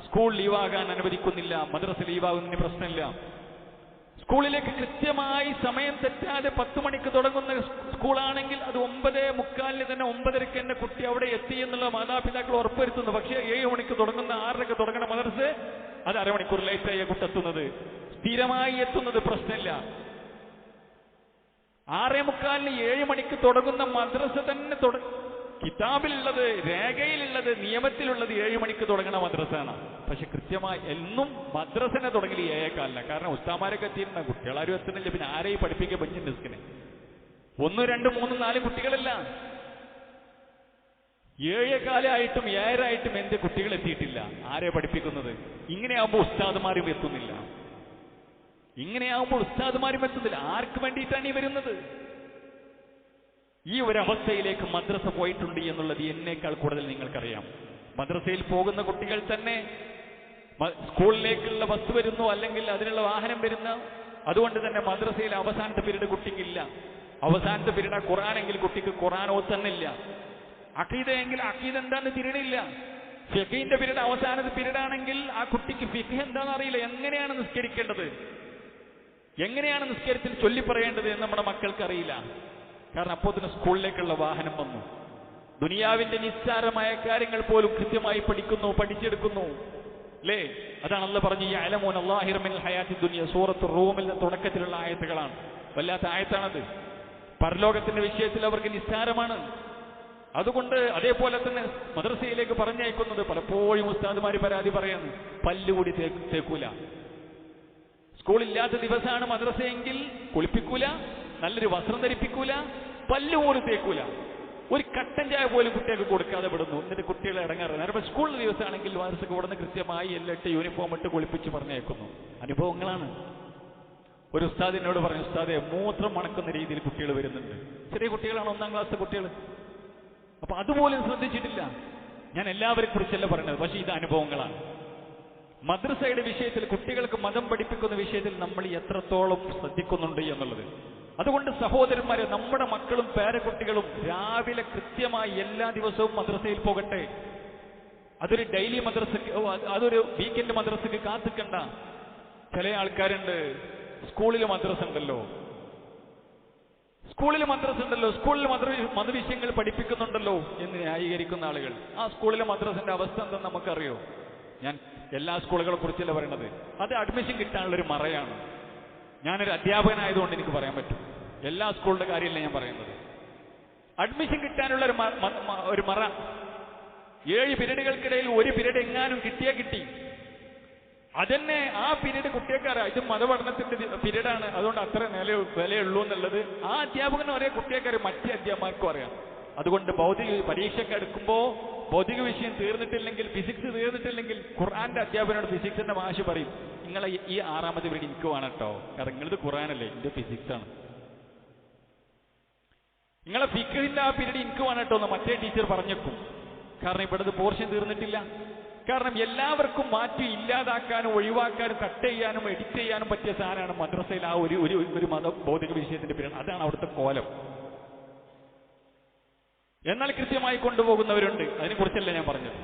സ്കൂൾ ലീവാകാൻ അനുവദിക്കുന്നില്ല, മദ്രസ ലീവാകുന്നതിന് പ്രശ്നമില്ല. സ്കൂളിലേക്ക് കൃത്യമായി സമയം തെറ്റാതെ 10 മണിക്ക് തുടങ്ങുന്ന സ്കൂളാണെങ്കിൽ അത് 9:45 തന്നെ 9:30 തന്നെ കുട്ടി അവിടെ എത്തി എന്നുള്ള മാതാപിതാക്കൾ ഉറപ്പുവരുത്തുന്നു. പക്ഷേ 7 മണിക്ക് തുടങ്ങുന്ന, 6:30 തുടങ്ങുന്ന മദ്രസ അത് അരമണിക്കൂർ ലേറ്റായി കുട്ടെത്തുന്നത്, സ്ഥിരമായി എത്തുന്നത് പ്രശ്നമില്ല. 6:45 7 മണിക്ക് തുടങ്ങുന്ന മദ്രസ തന്നെ കിതാബിലുള്ളത്, രേഖയിലുള്ളത്, നിയമത്തിലുള്ളത് 7 മണിക്ക് തുടങ്ങണ മദ്രസയാണ്. പക്ഷെ കൃത്യമായി എന്നും മദ്രസനെ തുടങ്ങി 7:15. കാരണം ഉസ്താമാരൊക്കെ എത്തിയിരുന്ന, കുട്ടികളാരും എത്തുന്നില്ല. പിന്നെ ആരെയും പഠിപ്പിക്കുക ബെഞ്ചിന്റെ റിസ്കിന്? 1 2 3 4 കുട്ടികളല്ല, 7:15 7:00 എന്റെ കുട്ടികൾ എത്തിയിട്ടില്ല. ആരെ പഠിപ്പിക്കുന്നത്? ഇങ്ങനെയാകുമ്പോൾ ഉസ്താദുമാരും എത്തുന്നില്ല. ആർക്ക് വേണ്ടിയിട്ടാണ് ഈ വരുന്നത്? ഈ ഒരു അവസ്ഥയിലേക്ക് മദ്രസ പോയിട്ടുണ്ട് എന്നുള്ളത് എന്നേക്കാൾ കൂടുതൽ നിങ്ങൾക്കറിയാം. മദ്രസയിൽ പോകുന്ന കുട്ടികൾ തന്നെ സ്കൂളിലേക്കുള്ള ബസ് വരുന്നു, അല്ലെങ്കിൽ അതിനുള്ള വാഹനം വരുന്ന, അതുകൊണ്ട് തന്നെ മദ്രസയിൽ അവസാനത്തെ പീരീഡ് കുട്ടിക്കില്ല. അവസാനത്തെ പീരീഡ് ഖുർആനെങ്കിൽ കുട്ടിക്ക് ഖുർആൻ ഓത്തുന്നില്ല. അഖീദയെങ്കിൽ അഖീദ എന്താണെന്ന് തിരിയണില്ല. ഫിഖിന്റെ പീരീഡ് അവസാനത്തെ പീരീഡ് ആണെങ്കിൽ ആ കുട്ടിക്ക് ഫിഖ് എന്താണെന്ന് അറിയില്ല. എങ്ങനെയാണ് നിസ്കരിക്കേണ്ടത്, എങ്ങനെയാണ് നിസ്കരിച്ചിൽ ചൊല്ലിപ്പറയേണ്ടത് എന്ന് നമ്മുടെ മക്കൾക്ക് അറിയില്ല. കാരണം അപ്പോൾ തന്നെ സ്കൂളിലേക്കുള്ള വാഹനം വന്നു. ദുനിയാവിന്റെ നിസ്സാരമായ കാര്യങ്ങൾ പോലും കൃത്യമായി പഠിച്ചെടുക്കുന്നു. അല്ലേ? അതാണ് അല്ലാഹു പറഞ്ഞു, യഅലമൂന അല്ലാഹിറ മിനൽ ഹയാത്തി ദുനിയ. സൂറത്ത് റൂമിലെ തുടക്കത്തിലുള്ള ആയത്തുകളാണ്. വല്ലാത്ത ആയത്താണത്. പരലോകത്തിന്റെ വിഷയത്തിൽ അവർക്ക് നിസ്സാരമാണ്. അതുകൊണ്ട് അതേപോലെ തന്നെ മദ്രസയിലേക്ക് പറഞ്ഞയക്കുന്നത് പലപ്പോഴും ഉസ്താദുമാര് പരാതി പറയുന്നു, പല്ലുകൂടി തേക്കൂല. സ്കൂളില്ലാത്ത ദിവസമാണ് മദ്രസയെങ്കിൽ കുളിപ്പിക്കൂല, നല്ലൊരു വസ്ത്രം ധരിപ്പിക്കൂല, പല്ലുപോലും തേക്കൂല, ഒരു കട്ടൻ ചായ പോലും കുട്ടികൾക്ക് കൊടുക്കാതെ വിടുന്നു. എന്നിട്ട് കുട്ടികളെ ഇറങ്ങാറ്. നേരം സ്കൂളിലെ ദിവസമാണെങ്കിൽ മദ്രസക്ക് ഉടനെ കൃത്യമായി എല്ലാം ഇട്ട് യൂണിഫോം ഇട്ട് കുളിപ്പിച്ച് പറഞ്ഞേക്കുന്നു. അനുഭവങ്ങളാണ്. ഒരു ഉസ്താദിനോട് പറഞ്ഞു, ഉസ്താദെ മൂത്രം മണക്കുന്ന രീതിയിൽ കുട്ടികൾ വരുന്നുണ്ട്. ചെറിയ കുട്ടികളാണ്, 1ാം ക്ലാസ്സിലെ കുട്ടികൾ. അപ്പൊ അതുപോലും ശ്രദ്ധിച്ചിട്ടില്ല. ഞാൻ എല്ലാവരെ കുറിച്ചല്ല പറയുന്നത്, പക്ഷെ ഇത് അനുഭവങ്ങളാണ്. മദ്രസയുടെ വിഷയത്തിൽ, കുട്ടികൾക്ക് മതം പഠിപ്പിക്കുന്ന വിഷയത്തിൽ നമ്മൾ എത്രത്തോളം ശ്രദ്ധിക്കുന്നുണ്ട് എന്നുള്ളത്. അതുകൊണ്ട് സഹോദരന്മാരെ, നമ്മുടെ മക്കളും പേരക്കുട്ടികളും രാവിലെ കൃത്യമായി എല്ലാ ദിവസവും മദ്രസയിൽ പോകട്ടെ. അതൊരു ഡെയിലി മദ്രസക്ക്, അതൊരു വീക്കെൻഡ് മദ്രസക്ക് കാത്തിക്കണ്ട. ചില ആൾക്കാരുണ്ട്, സ്കൂളിൽ മദ്രസ ഉണ്ടല്ലോ, സ്കൂളിൽ മതവിഷയങ്ങൾ പഠിപ്പിക്കുന്നുണ്ടല്ലോ എന്ന് ന്യായീകരിക്കുന്ന ആളുകൾ. ആ സ്കൂളിലെ മദ്രസന്റെ അവസ്ഥ എന്താണെന്ന് നമുക്കറിയോ? ഞാൻ എല്ലാ സ്കൂളുകളെ കുറിച്ചല്ല പറയണത്. അത് അഡ്മിഷൻ കിട്ടാനുള്ളൊരു മറയാണ്. ഞാനൊരു അധ്യാപകനായതുകൊണ്ട് എനിക്ക് പറയാൻ പറ്റും. എല്ലാ സ്കൂളിന്റെ കാര്യമല്ല ഞാൻ പറയുന്നത്. അഡ്മിഷൻ കിട്ടാനുള്ള ഒരു മറ. 7 പീരീഡുകൾക്കിടയിൽ ഒരു പീരീഡ് എങ്ങാനും കിട്ടി. അതന്നെ ആ പീരീഡ് കുട്ടിയേക്കാരാ, ഇത് മതപഠനത്തിന്റെ പീരീഡാണ്, അതുകൊണ്ട് അത്ര വിലയുള്ളൂ എന്നുള്ളത് ആ അധ്യാപകനും അറിയാം, കുട്ടിയേക്കാരും മറ്റേ അധ്യാപകർക്കും അറിയാം. അതുകൊണ്ട് ഭൗതിക പരീക്ഷയ്ക്ക് എടുക്കുമ്പോൾ ഭൗതിക വിഷയം തീർന്നിട്ടില്ലെങ്കിൽ, ഫിസിക്സ് തീർന്നിട്ടില്ലെങ്കിൽ, ഖുർആന്റെ അധ്യാപകനോട് ഫിസിക്സിന്റെ മാഷ് പറയും, നിങ്ങളെ ഈ 6ാമത്തെ പീരീഡ് എനിക്ക് വേണം കേട്ടോ, കാരണം നിങ്ങളത് ഖുർആനല്ലേ, എന്റെ ഫിസിക്സ് ആണ്. നിങ്ങളെ ഫിഖിന്റെ ആ പീരീഡ് എനിക്ക് വേണം കേട്ടോ എന്ന് മറ്റേ ടീച്ചർ പറഞ്ഞേക്കും. കാരണം ഇവിടുത്തെ പോർഷൻ തീർന്നിട്ടില്ല. കാരണം എല്ലാവർക്കും മാറ്റി ഇല്ലാതാക്കാനും ഒഴിവാക്കാനും കട്ട് ചെയ്യാനും എഡിറ്റ് ചെയ്യാനും പറ്റിയ സാധനമാണ് മദ്രസയിൽ ആ ഒരു ഭൗതിക വിഷയത്തിന്റെ പീരീഡ്. അതാണ് അവിടുത്തെ കോലം. എന്നാൽ കൃത്യമായി കൊണ്ടുപോകുന്നവരുണ്ട്, അതിനെക്കുറിച്ചല്ല ഞാൻ പറഞ്ഞത്.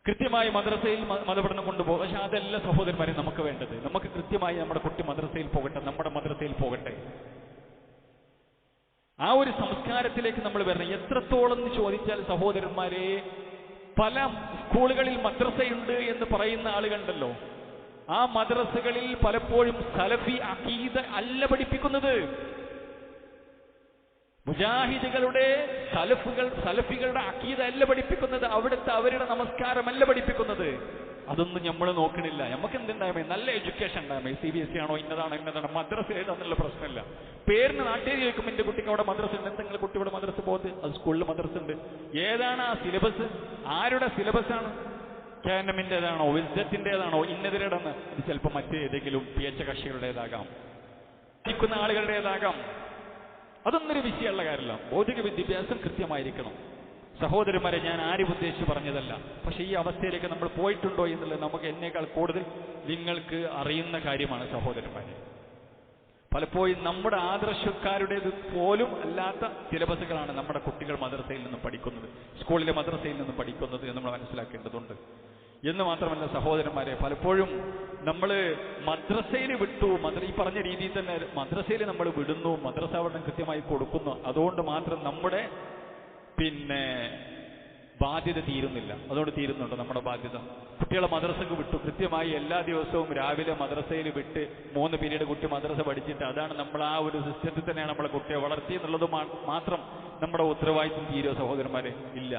കൃത്യമായി മദ്രസയിൽ മതപഠനം കൊണ്ടുപോകും. പക്ഷെ അതല്ല സഹോദരന്മാരെ നമുക്ക് വേണ്ടത്. നമുക്ക് കൃത്യമായി നമ്മുടെ കുട്ടി മദ്രസയിൽ പോകട്ടെ, നമ്മുടെ മദ്രസയിൽ പോകട്ടെ. ആ ഒരു സംസ്കാരത്തിലേക്ക് നമ്മൾ വരണം. എത്രത്തോളം എന്ന് ചോദിച്ചാൽ സഹോദരന്മാരെ, പല സ്കൂളുകളിൽ മദ്രസയുണ്ട് എന്ന് പറയുന്ന ആളുകളുണ്ടല്ലോ, ആ മദ്രസകളിൽ പലപ്പോഴും സലഫി അഖീദ അല്ല പഠിപ്പിക്കുന്നത്. മുജാഹിദുകളുടെ സലഫികളുടെ അഖീദ അല്ല പഠിപ്പിക്കുന്നത്. അവിടുത്തെ അവരുടെ നമസ്കാരമല്ല പഠിപ്പിക്കുന്നത്. അതൊന്നും നമ്മൾ നോക്കണില്ല. നമുക്ക് എന്തുണ്ടായമേ, നല്ല എഡ്യൂക്കേഷൻ ഉണ്ടായമേ, CBSE ആണോ ഇന്നതാണോ മദ്രസ ഏതാന്നുള്ള പ്രശ്നമില്ല. പേരിന് നാട്ടിൽ ചോദിക്കും, എന്റെ കുട്ടിക്ക് അവിടെ മദ്രസ ഉണ്ട്, എന്തെങ്കിലും കുട്ടി ഇവിടെ മദ്രസ പോകത്ത്, അത് സ്കൂളിൽ മദ്രസ ഉണ്ട്. ഏതാണ് ആ സിലബസ്? ആരുടെ സിലബസാണ്? KNM-ന്റേതാണോ, വിസ്ഡത്തിൻ്റെതാണോ, ഇന്നതിരുടെന്ന്? ഇത് ചിലപ്പോൾ മറ്റേതെങ്കിലും PH കക്ഷികളുടേതാകാം, പഠിക്കുന്ന ആളുകളുടേതാകാം. അതൊന്നൊരു വിഷയമുള്ള കാര്യമല്ല. ഭൗതിക വിദ്യാഭ്യാസം കൃത്യമായിരിക്കണം. സഹോദരന്മാരെ, ഞാൻ ആരും ഉദ്ദേശിച്ച് പറഞ്ഞതല്ല. പക്ഷെ ഈ അവസ്ഥയിലേക്ക് നമ്മൾ പോയിട്ടുണ്ടോ എന്നുള്ളത് നമുക്ക് എന്നേക്കാൾ കൂടുതൽ നിങ്ങൾക്ക് അറിയുന്ന കാര്യമാണ് സഹോദരന്മാരെ. പലപ്പോഴും നമ്മുടെ ആദർശക്കാരുടേത് പോലും അല്ലാത്ത സിലബസുകളാണ് നമ്മുടെ കുട്ടികൾ മദ്രസയിൽ നിന്നും പഠിക്കുന്നത്, സ്കൂളിലെ മദ്രസയിൽ നിന്നും പഠിക്കുന്നത് എന്ന് നമ്മൾ മനസ്സിലാക്കേണ്ടതുണ്ട്. എന്ന് മാത്രമല്ല സഹോദരന്മാരെ, പലപ്പോഴും നമ്മൾ മദ്രസയിൽ വിട്ടു, ഈ പറഞ്ഞ രീതിയിൽ തന്നെ മദ്രസയിൽ നമ്മൾ വിടുന്നു, മദ്രസ പഠനം കൃത്യമായി കൊടുക്കുന്നു. അതുകൊണ്ട് മാത്രം നമ്മുടെ ബാധ്യത തീരുന്നില്ല. അതുകൊണ്ട് തീരുന്നുണ്ട് നമ്മുടെ ബാധ്യത. കുട്ടികളെ മദ്രസക്ക് വിട്ടു, കൃത്യമായി എല്ലാ ദിവസവും രാവിലെ മദ്രസയിൽ വിട്ട് 3 പീരീഡ് കുട്ടി മദ്രസ പഠിച്ചിട്ട് അതാണ് നമ്മൾ ആ ഒരു സിസ്റ്റത്തിൽ തന്നെയാണ് നമ്മളെ കുട്ടിയെ വളർത്തി എന്നുള്ളത് മാത്രം നമ്മുടെ ഉത്തരവാദിത്വം തീരുമോ സഹോദരന്മാരെ? ഇല്ല.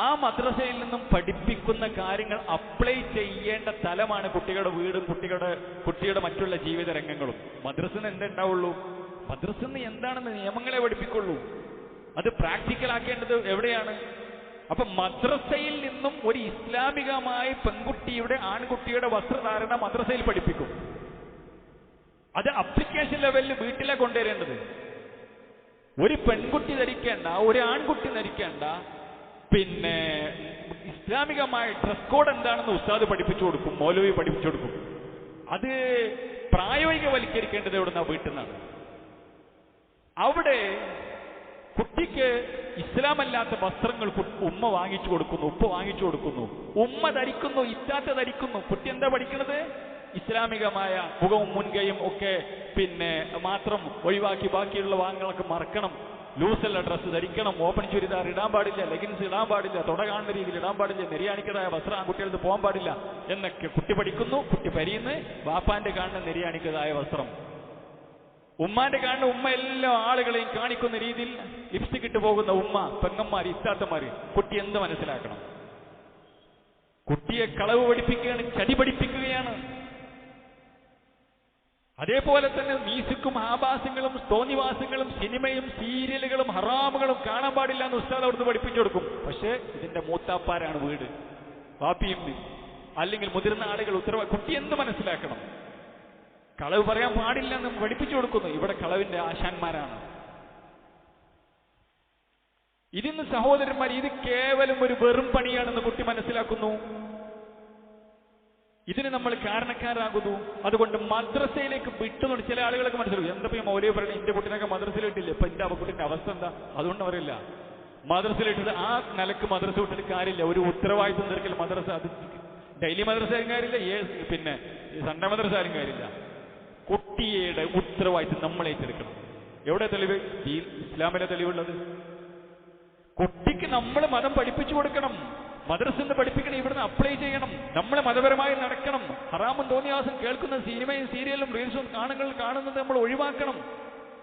ആ മദ്രസയിൽ നിന്നും പഠിപ്പിക്കുന്ന കാര്യങ്ങൾ അപ്ലൈ ചെയ്യേണ്ട തലമാണ് കുട്ടികളുടെ വീടും കുട്ടിയുടെ മറ്റുള്ള ജീവിത രംഗങ്ങളും. മദ്രസന്ന് എന്തുണ്ടാവുള്ളൂ? മദ്രസന്ന് എന്താണെന്ന് നിയമങ്ങളെ പഠിപ്പിക്കുള്ളൂ. അത് പ്രാക്ടിക്കൽ ആക്കേണ്ടത് എവിടെയാണ്? അപ്പൊ മദ്രസയിൽ നിന്നും ഒരു ഇസ്ലാമികമായ ആൺകുട്ടിയുടെ വസ്ത്രധാരണ മദ്രസയിൽ പഠിപ്പിക്കും. അത് അപ്ലിക്കേഷൻ ലെവലിൽ വീട്ടിലെ കൊണ്ടുവരേണ്ടത്. ഒരു പെൺകുട്ടി ധരിക്കേണ്ട, ഒരു ആൺകുട്ടി ധരിക്കേണ്ട പിന്നെ ഇസ്ലാമികമായ ഡ്രസ് കോഡ് എന്താണെന്ന് ഉസ്താദ് പഠിപ്പിച്ചു കൊടുക്കും, മൗലവി പഠിപ്പിച്ചു കൊടുക്കും. അത് പ്രായോഗികവൽക്കരിക്കേണ്ടത് എവിടുന്ന? വീട്ടിൽ നിന്നാണ്. അവിടെ കുട്ടിക്ക് ഇസ്ലാമല്ലാത്ത വസ്ത്രങ്ങൾ ഉമ്മ വാങ്ങിച്ചു കൊടുക്കുന്നു, ഉപ്പ വാങ്ങിച്ചു കൊടുക്കുന്നു. ഉമ്മ ധരിക്കുന്നു, ഇത്താത്ത ധരിക്കുന്നു. കുട്ടി എന്താ പഠിക്കുന്നത്? ഇസ്ലാമികമായ മുഖവും മുൻകൈയും ഒക്കെ പിന്നെ മാത്രം ഒഴിവാക്കി ബാക്കിയുള്ള ഭാഗങ്ങളൊക്കെ മറക്കണം, ലൂസുള്ള ഡ്രസ്സ് ധരിക്കണം, ഓപ്പൺ ചുരിദാർ ഇടാൻ പാടില്ല, ലെഗിൻസ് ഇടാൻ പാടില്ല, തുട കാണുന്ന രീതിയിൽ ഇടാൻ പാടില്ല, നെരിയാണിക്കതായ വസ്ത്രം ആൺകുട്ടികൾക്ക് പോകാൻ പാടില്ല എന്നൊക്കെ കുട്ടി പഠിക്കുന്നു. കുട്ടി പരിയുന്ന് വാപ്പാന്റെ കാണുന്ന നെരിയാണിക്കതായ വസ്ത്രം, ഉമ്മാന്റെ കാണുന്ന ഉമ്മ എല്ലാ ആളുകളെയും കാണിക്കുന്ന രീതിയിൽ ലിപ്സ്റ്റിക് ഇട്ട് പോകുന്ന ഉമ്മ, പെങ്ങന്മാര്, ഇത്താത്തമാര്. കുട്ടി എന്ത് മനസ്സിലാക്കണം? കുട്ടിയെ കളവ് പഠിപ്പിക്കുകയാണ്, ചതി പഠിപ്പിക്കുകയാണ്. അതേപോലെ തന്നെ മ്യൂസിക്കും ആഭാസങ്ങളും തോന്നിവാസങ്ങളും സിനിമയും സീരിയലുകളും ഹറാമുകളും കാണാൻ പാടില്ല എന്ന് ഉസ്താദ് അവിടുന്ന് പഠിപ്പിച്ചു കൊടുക്കും. പക്ഷേ ഇതിന്റെ മൂത്താപ്പാരാണ് വീട്, വാപ്പിയും അല്ലെങ്കിൽ മുതിർന്ന ആളുകൾ കുട്ടി എന്ത് മനസ്സിലാക്കണം? കളവ് പറയാൻ പാടില്ല എന്ന് പഠിപ്പിച്ചു കൊടുക്കുന്നു. ഇവിടെ കളവിന്റെ ആശാന്മാരാണ്. ഇതിന്ന് സഹോദരന്മാർ, ഇത് കേവലം ഒരു വെറും പണിയാണെന്ന് കുട്ടി മനസ്സിലാക്കുന്നു. ഇതിന് നമ്മൾ കാരണക്കാരാകുന്നു. അതുകൊണ്ട് മദ്രസയിലേക്ക് വിട്ടുകൊണ്ട് ചില ആളുകളൊക്കെ മനസ്സിലാക്കും, എന്താ ഈ മൗലവി പറയുന്നത്, എന്റെ കുട്ടീനൊക്കെ മദ്രസയിലിട്ടില്ലേ, ഇപ്പൊ എന്റെ അവക്കുട്ടിന്റെ അവസ്ഥ എന്താ? അതുകൊണ്ട് പറയില്ല, മദ്രസയിലിട്ടത് ആ നിലക്ക് മദ്രസ വിട്ടിട്ട് കാര്യമില്ല. ഒരു ഉത്തരവാദിത്വം തീർക്കൽ മദ്രസ, അത് ഡെയിലി മദ്രസ ആരും കാര്യമില്ല, പിന്നെ സൺഡേ മദ്രസ ആരും കാര്യമില്ല. കുട്ടിയുടെ ഉത്തരവാദിത്വം നമ്മൾ ഏറ്റെടുക്കണം. എവിടെ തെളിവ്? ഇസ്ലാമിലെ തെളിവുള്ളത്? കുട്ടിക്ക് നമ്മൾ മതം പഠിപ്പിച്ചു കൊടുക്കണം, മദ്രസന്ന് പഠിപ്പിക്കണം, ഇവിടുന്ന് അപ്ലൈ ചെയ്യണം, നമ്മൾ മതപരമായി നടക്കണം. ഹറാമും തോന്നിയാസം കേൾക്കുന്ന സിനിമയും സീരിയലും റീൽസും കാണുന്നത് നമ്മൾ ഒഴിവാക്കണം.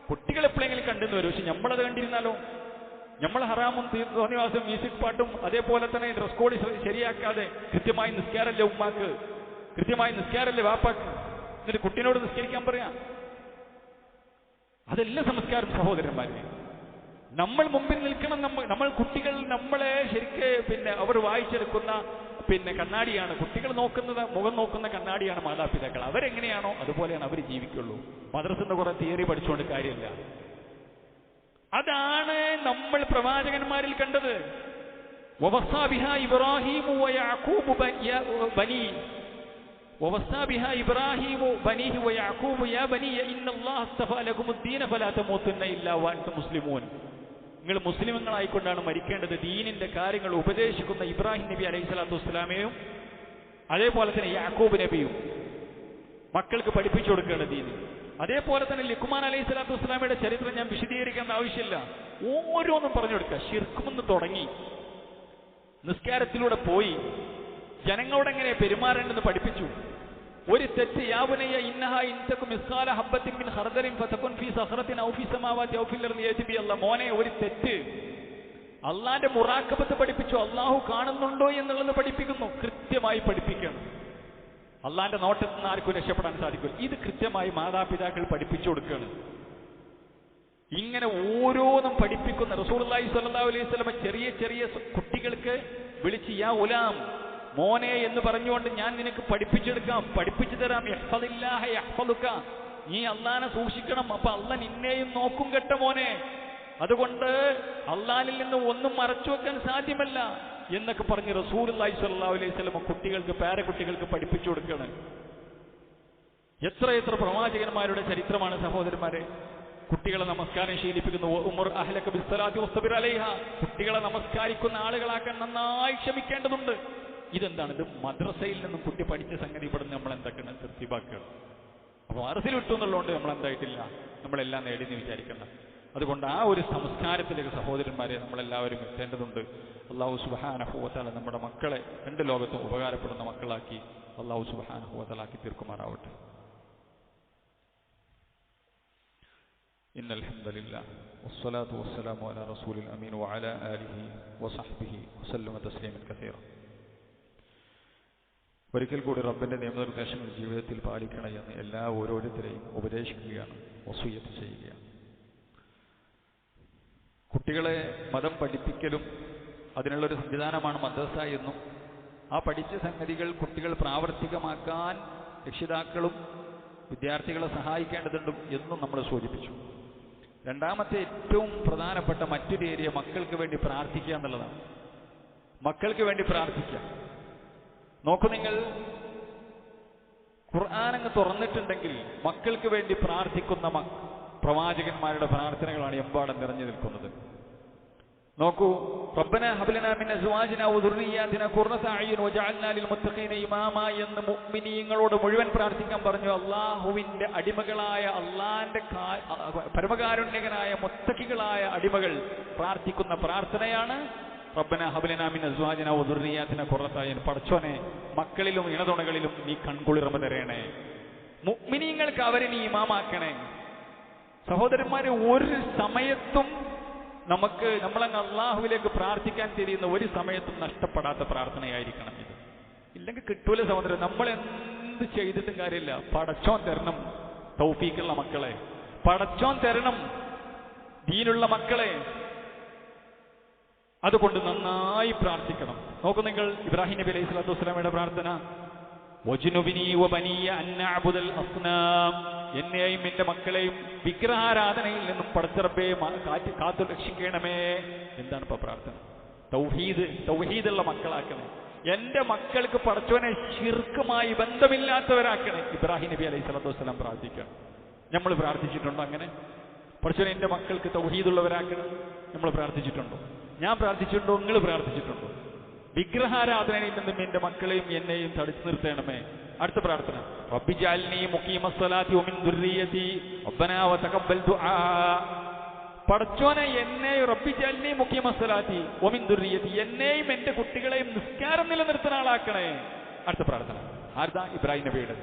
കുട്ടികൾ എപ്പോഴെങ്കിലും കണ്ടെന്ന് വരും, പക്ഷെ നമ്മളത് കണ്ടിരുന്നാലോ? നമ്മൾ ഹറാമും തോന്നിവാസം മ്യൂസിക് പാട്ടും അതേപോലെ തന്നെ ഡ്രസ് കോഡ് ശരിയാക്കാതെ കൃത്യമായി നിസ്കാരല്ലേ ഉമ്മാക്ക്, കൃത്യമായി നിസ്കാരല്ലേ വാപ്പാക്ക്, എന്നിട്ട് കുട്ടീനോട് നിസ്കരിക്കാൻ പറയാം. അതല്ല സംസ്കാരം സഹോദരന്മാരെ. നമ്മൾ മുമ്പിൽ നിൽക്കണം. നമ്മൾ കുട്ടികൾ നമ്മളെ ശരിക്ക് പിന്നെ അവർ വായിച്ചെടുക്കുന്ന പിന്നെ കണ്ണാടിയാണ്. കുട്ടികൾ നോക്കുന്നത്, മുഖം നോക്കുന്ന കണ്ണാടിയാണ് മാതാപിതാക്കൾ. അവരെങ്ങനെയാണോ അതുപോലെയാണ് അവർ ജീവിക്കുള്ളൂ. മദ്രസന്ന് കുറെ തിയറി പഠിച്ചുകൊണ്ട് കാര്യമില്ല. അതാണ് നമ്മൾ പ്രവാചകന്മാരിൽ കണ്ടത്. വവസ്സാ ബിഹാ ഇബ്രാഹീമു വയഅഖൂബു ബനീഹി വയഅഖൂബു യാ ബനിയ ഇന്നല്ലാഹ അസ്തഫാ ലകുമുദ്ദീന ഫലാ തമൂതുന്ന ഇല്ലാ വഅൻതും മുസ്ലിമൂൻ. നിങ്ങൾ മുസ്ലിമുകളായിക്കൊണ്ടാണ് മരിക്കേണ്ടത്. ദീനിന്റെ കാര്യങ്ങൾ ഉപദേശിക്കുന്ന ഇബ്രാഹിം നബി അലൈഹി സ്വലാത്തു വസ്സലാമയും അതേപോലെ തന്നെ യാക്കൂബ് നബിയും മക്കൾക്ക് പഠിപ്പിച്ചു കൊടുക്കേണ്ട ദീൻ. അതേപോലെ തന്നെ ലുക്മാൻ അലൈഹി സ്വലാത്തു വസ്സലാമയുടെ ചരിത്രം ഞാൻ വിശദീകരിക്കേണ്ട ആവശ്യമില്ല, ഓരോന്നും പറഞ്ഞു കൊടുക്കുക. ശിർക്കുമെന്ന് തുടങ്ങി നിസ്കാരത്തിലൂടെ പോയി ജനങ്ങളോട് എങ്ങനെ പെരുമാറേണ്ടെന്ന് പഠിപ്പിച്ചു. ഒരു തെറ്റ്, യാവനയ്യ ഇന്നഹാ ഇൻതകും മിസ്കാല ഹബ്ബത്തിൻ മിൻ ഖർദലിൻ ഫതകുൻ ഫീ സഖറത്തിൻ ഔ ഫീ സമാവാതി ഔ ഫിൽ അർദി യഅതി ബി അല്ലാഹ്. മോനെ, ഒരു തെറ്റ് അള്ളാന്റെ മുറാഖബത്ത് പഠിപ്പിച്ചു. അള്ളാഹു കാണുന്നുണ്ടോ എന്നുള്ളത് പഠിപ്പിക്കുന്നു. കൃത്യമായി പഠിപ്പിക്കണം. അള്ളാന്റെ നോട്ടത്തിൽ നിന്ന് ആർക്കും രക്ഷപ്പെടാൻ സാധിക്കില്ല. ഇത് കൃത്യമായി മാതാപിതാക്കൾ പഠിപ്പിച്ചു കൊടുക്കുകയാണ്. ഇങ്ങനെ ഓരോന്നും പഠിപ്പിക്കുന്ന റസൂലുള്ളാഹി സ്വല്ലല്ലാഹു അലൈഹി വസല്ലം ചെറിയ ചെറിയ കുട്ടികൾക്ക് വിളിച്ച് യാ ഉലാം, മോനെ എന്ന് പറഞ്ഞുകൊണ്ട് ഞാൻ നിനക്ക് പഠിപ്പിച്ചെടുക്കാം, പഠിപ്പിച്ചു തരാം. യഹ്ഫദില്ലാഹ യഹ്ഫദുക, നീ അള്ളാനെ സൂക്ഷിക്കണം, അപ്പൊ അള്ളാഹ് നിന്നെയും നോക്കും കേട്ട മോനെ. അതുകൊണ്ട് അള്ളാഹിൽ നിന്ന് ഒന്നും മറച്ചു വെക്കാൻ സാധ്യമല്ല എന്നൊക്കെ പറഞ്ഞ് റസൂലുള്ളാഹി സ്വല്ലല്ലാഹു അലൈഹി വസല്ലം കുട്ടികൾക്ക്, പേരക്കുട്ടികൾക്ക് പഠിപ്പിച്ചു കൊടുക്കണം. എത്ര എത്ര പ്രവാചകന്മാരുടെ ചരിത്രമാണ് സഹോദരന്മാരെ. കുട്ടികളെ നമസ്കാരം ശീലിപ്പിക്കുന്നു. ഉമർ അഹ്ലക ബിസ്സലാത്തി വസ്തബിർ അലൈഹ, കുട്ടികളെ നമസ്കാരിക്കുന്ന ആളുകളാക്കാൻ നന്നായി ക്ഷമിക്കേണ്ടതുണ്ട്. ഇതെന്താണ്? ഇത് മദ്രസയിൽ നിന്നും കുട്ടി പഠിച്ച സംഗതി ഇവിടെ നമ്മൾ എന്തൊക്കെയാണ് തൃപ്തിപ്പാക്കുകയാണ്. അപ്പൊ മദ്രസയിൽ വിട്ടു എന്നുള്ളതുകൊണ്ട് നമ്മൾ എന്തായിട്ടില്ല, നമ്മളെല്ലാം നേടിയെന്ന് വിചാരിക്കണം. അതുകൊണ്ട് ആ ഒരു സംസ്കാരത്തിലേക്ക് സഹോദരന്മാരെ നമ്മളെല്ലാവരും എത്തേണ്ടതുണ്ട്. അല്ലാഹു സുബ്ഹാനഹു വ തആല നമ്മുടെ മക്കളെ രണ്ട് ലോകത്തും ഉപകാരപ്പെടുന്ന മക്കളാക്കി അല്ലാഹു സുബ്ഹാനഹു വ തആല ആക്കി തീർക്കുമാറാവട്ടെ. ഇന്നൽ ഹംദുലില്ലാഹ് വസ്സലാത്തു വസ്സലാമു അലാ റസൂലിൽ അമീൻ വഅലാ ആലിഹി വസഹ്ബിഹി വസല്ലമ തസ്ലീമൻ കസീറ. ഒരിക്കൽ കൂടി റബ്ബിന്റെ നിയമനിർദ്ദേശങ്ങൾ ജീവിതത്തിൽ പാലിക്കണം എന്ന് എല്ലാ ഓരോരുത്തരെയും ഉപദേശിക്കുകയാണ്, വസിയ്യത്ത് ചെയ്യുകയാണ്. കുട്ടികളെ മതം പഠിപ്പിക്കലും അതിനുള്ളൊരു സംവിധാനമാണ് മദ്രസ എന്നും ആ പഠിച്ച സംഗതികൾ കുട്ടികൾ പ്രാവർത്തികമാക്കാൻ രക്ഷിതാക്കളും വിദ്യാർത്ഥികളെ സഹായിക്കേണ്ടതുണ്ട് എന്നും നമ്മൾ സൂചിപ്പിച്ചു. രണ്ടാമത്തെ ഏറ്റവും പ്രധാനപ്പെട്ട മറ്റൊരു ഏരിയ മക്കൾക്ക് വേണ്ടി പ്രാർത്ഥിക്കുക എന്നുള്ളതാണ്. മക്കൾക്ക് വേണ്ടി പ്രാർത്ഥിക്കുക. നോക്കൂ, നിങ്ങൾ ഖുർആൻ അങ്ങ് തുറന്നിട്ടുണ്ടെങ്കിൽ മക്കൾക്ക് വേണ്ടി പ്രാർത്ഥിക്കുന്ന പ്രവാചകന്മാരുടെ പ്രാർത്ഥനകളാണ് എമ്പാടും നിറഞ്ഞു നിൽക്കുന്നത്. നോക്കൂ, റബ്ബനാ ഹബ് ലനാ മിൻ അസ്വാജിനാ വദുർരിയ്യാതിനാ ഖുർറത അയ്യുൻ വജഅൽനാ ലിൽ മുത്തഖീന ഇമാമ എന്ന് മുഅ്മിനീങ്ങളോട് മുഴുവൻ പ്രാർത്ഥിക്കാൻ പറഞ്ഞു. അല്ലാഹുവിന്റെ അടിമകളായ, അല്ലാഹുവിന്റെ പരമകാരുണ്യകനായ മുത്തഖികളായ അടിമകൾ പ്രാർത്ഥിക്കുന്ന പ്രാർത്ഥനയാണ് റബ്ബനാ ഹബ് ലനാ മിൻ അസ്വാജിനാ വദുർരിയ്യാതിനാ ഖുർറത അയ്യുൻ. പടച്ചോനെ, മക്കളിലും ഇണതുണകളിലും നീ കൺകുളിർമ തരണേ, മുഅ്മിനീങ്ങൾക്ക് അവരെ നീ ഇമാമാക്കണേ. സഹോദരന്മാരെ, ഒരു സമയത്തും നമ്മളങ്ങ് അള്ളാഹുവിലേക്ക് പ്രാർത്ഥിക്കാൻ തിരിയുന്ന ഒരു സമയത്തും നഷ്ടപ്പെടാത്ത പ്രാർത്ഥനയായിരിക്കണം ഇത്. ഇല്ലെങ്കിൽ കിട്ടൂല സഹോദരൻ. നമ്മൾ എന്ത് ചെയ്തിട്ടും കാര്യമില്ല. പടച്ചോൻ തരണം തൗഫീഖുള്ള മക്കളെ, പടച്ചോൻ തരണം ദീനുള്ള മക്കളെ. അതുകൊണ്ട് നന്നായി പ്രാർത്ഥിക്കണം. നോക്കൂ നിങ്ങൾ, ഇബ്രാഹിം നബി അലൈഹി സ്വലാത്തു വസ്സലാമയുടെ പ്രാർത്ഥന, വജ്നുബിനി വബനിയ അൻ നഅബുദൽ അസ്നാം, എന്നെയും എന്റെ മക്കളെയും വിഗ്രഹാരാധനയിൽ നിന്നും പടച്ചിറപ്പേ കാത്തു രക്ഷിക്കണമേ. എന്താണ് ഇപ്പൊ പ്രാർത്ഥന? തൗഹീദുള്ള മക്കളാക്കണേ. എന്റെ മക്കൾക്ക് പടച്ചോനെ ശിർക്കുമായി ബന്ധമില്ലാത്തവരാക്കണേ. ഇബ്രാഹിം നബി അലൈഹി സ്വലാത്തു വസ്സലാം പ്രാർത്ഥിക്കണം. നമ്മൾ പ്രാർത്ഥിച്ചിട്ടുണ്ടോ അങ്ങനെ? പടച്ചോനെ എന്റെ മക്കൾക്ക് തൗഹീദുള്ളവരാക്കണം. നമ്മൾ പ്രാർത്ഥിച്ചിട്ടുണ്ടോ? ഞാൻ പ്രാർത്ഥിച്ചിട്ടുണ്ടോ? നിങ്ങൾ പ്രാർത്ഥിച്ചിട്ടുണ്ടോ? വിഗ്രഹാരാധനയിൽ നിന്നും എന്റെ മക്കളെയും എന്നെയും തടുത്തു നിർത്തണമേ. അടുത്ത പ്രാർത്ഥന, റബ്ബി ജഅൽനി മുഖീമസ്സലാത്തി വമിൻ ദുർരിയതി റബ്ബനാ വതഖബ്ബൽ ദുആ. പടച്ചോനെ, എന്നെ റബ്ബി ജഅൽനി മുഖീമസ്സലാത്തി വമിൻ ദുർരിയതി, എന്നെയും എന്റെ കുട്ടികളെയും നിസ്കാരം നിലനിർത്തുന്ന ആളാക്കണേ. അടുത്ത പ്രാർത്ഥന ആർദാ? ഇബ്രാഹിം നബിയുടെ.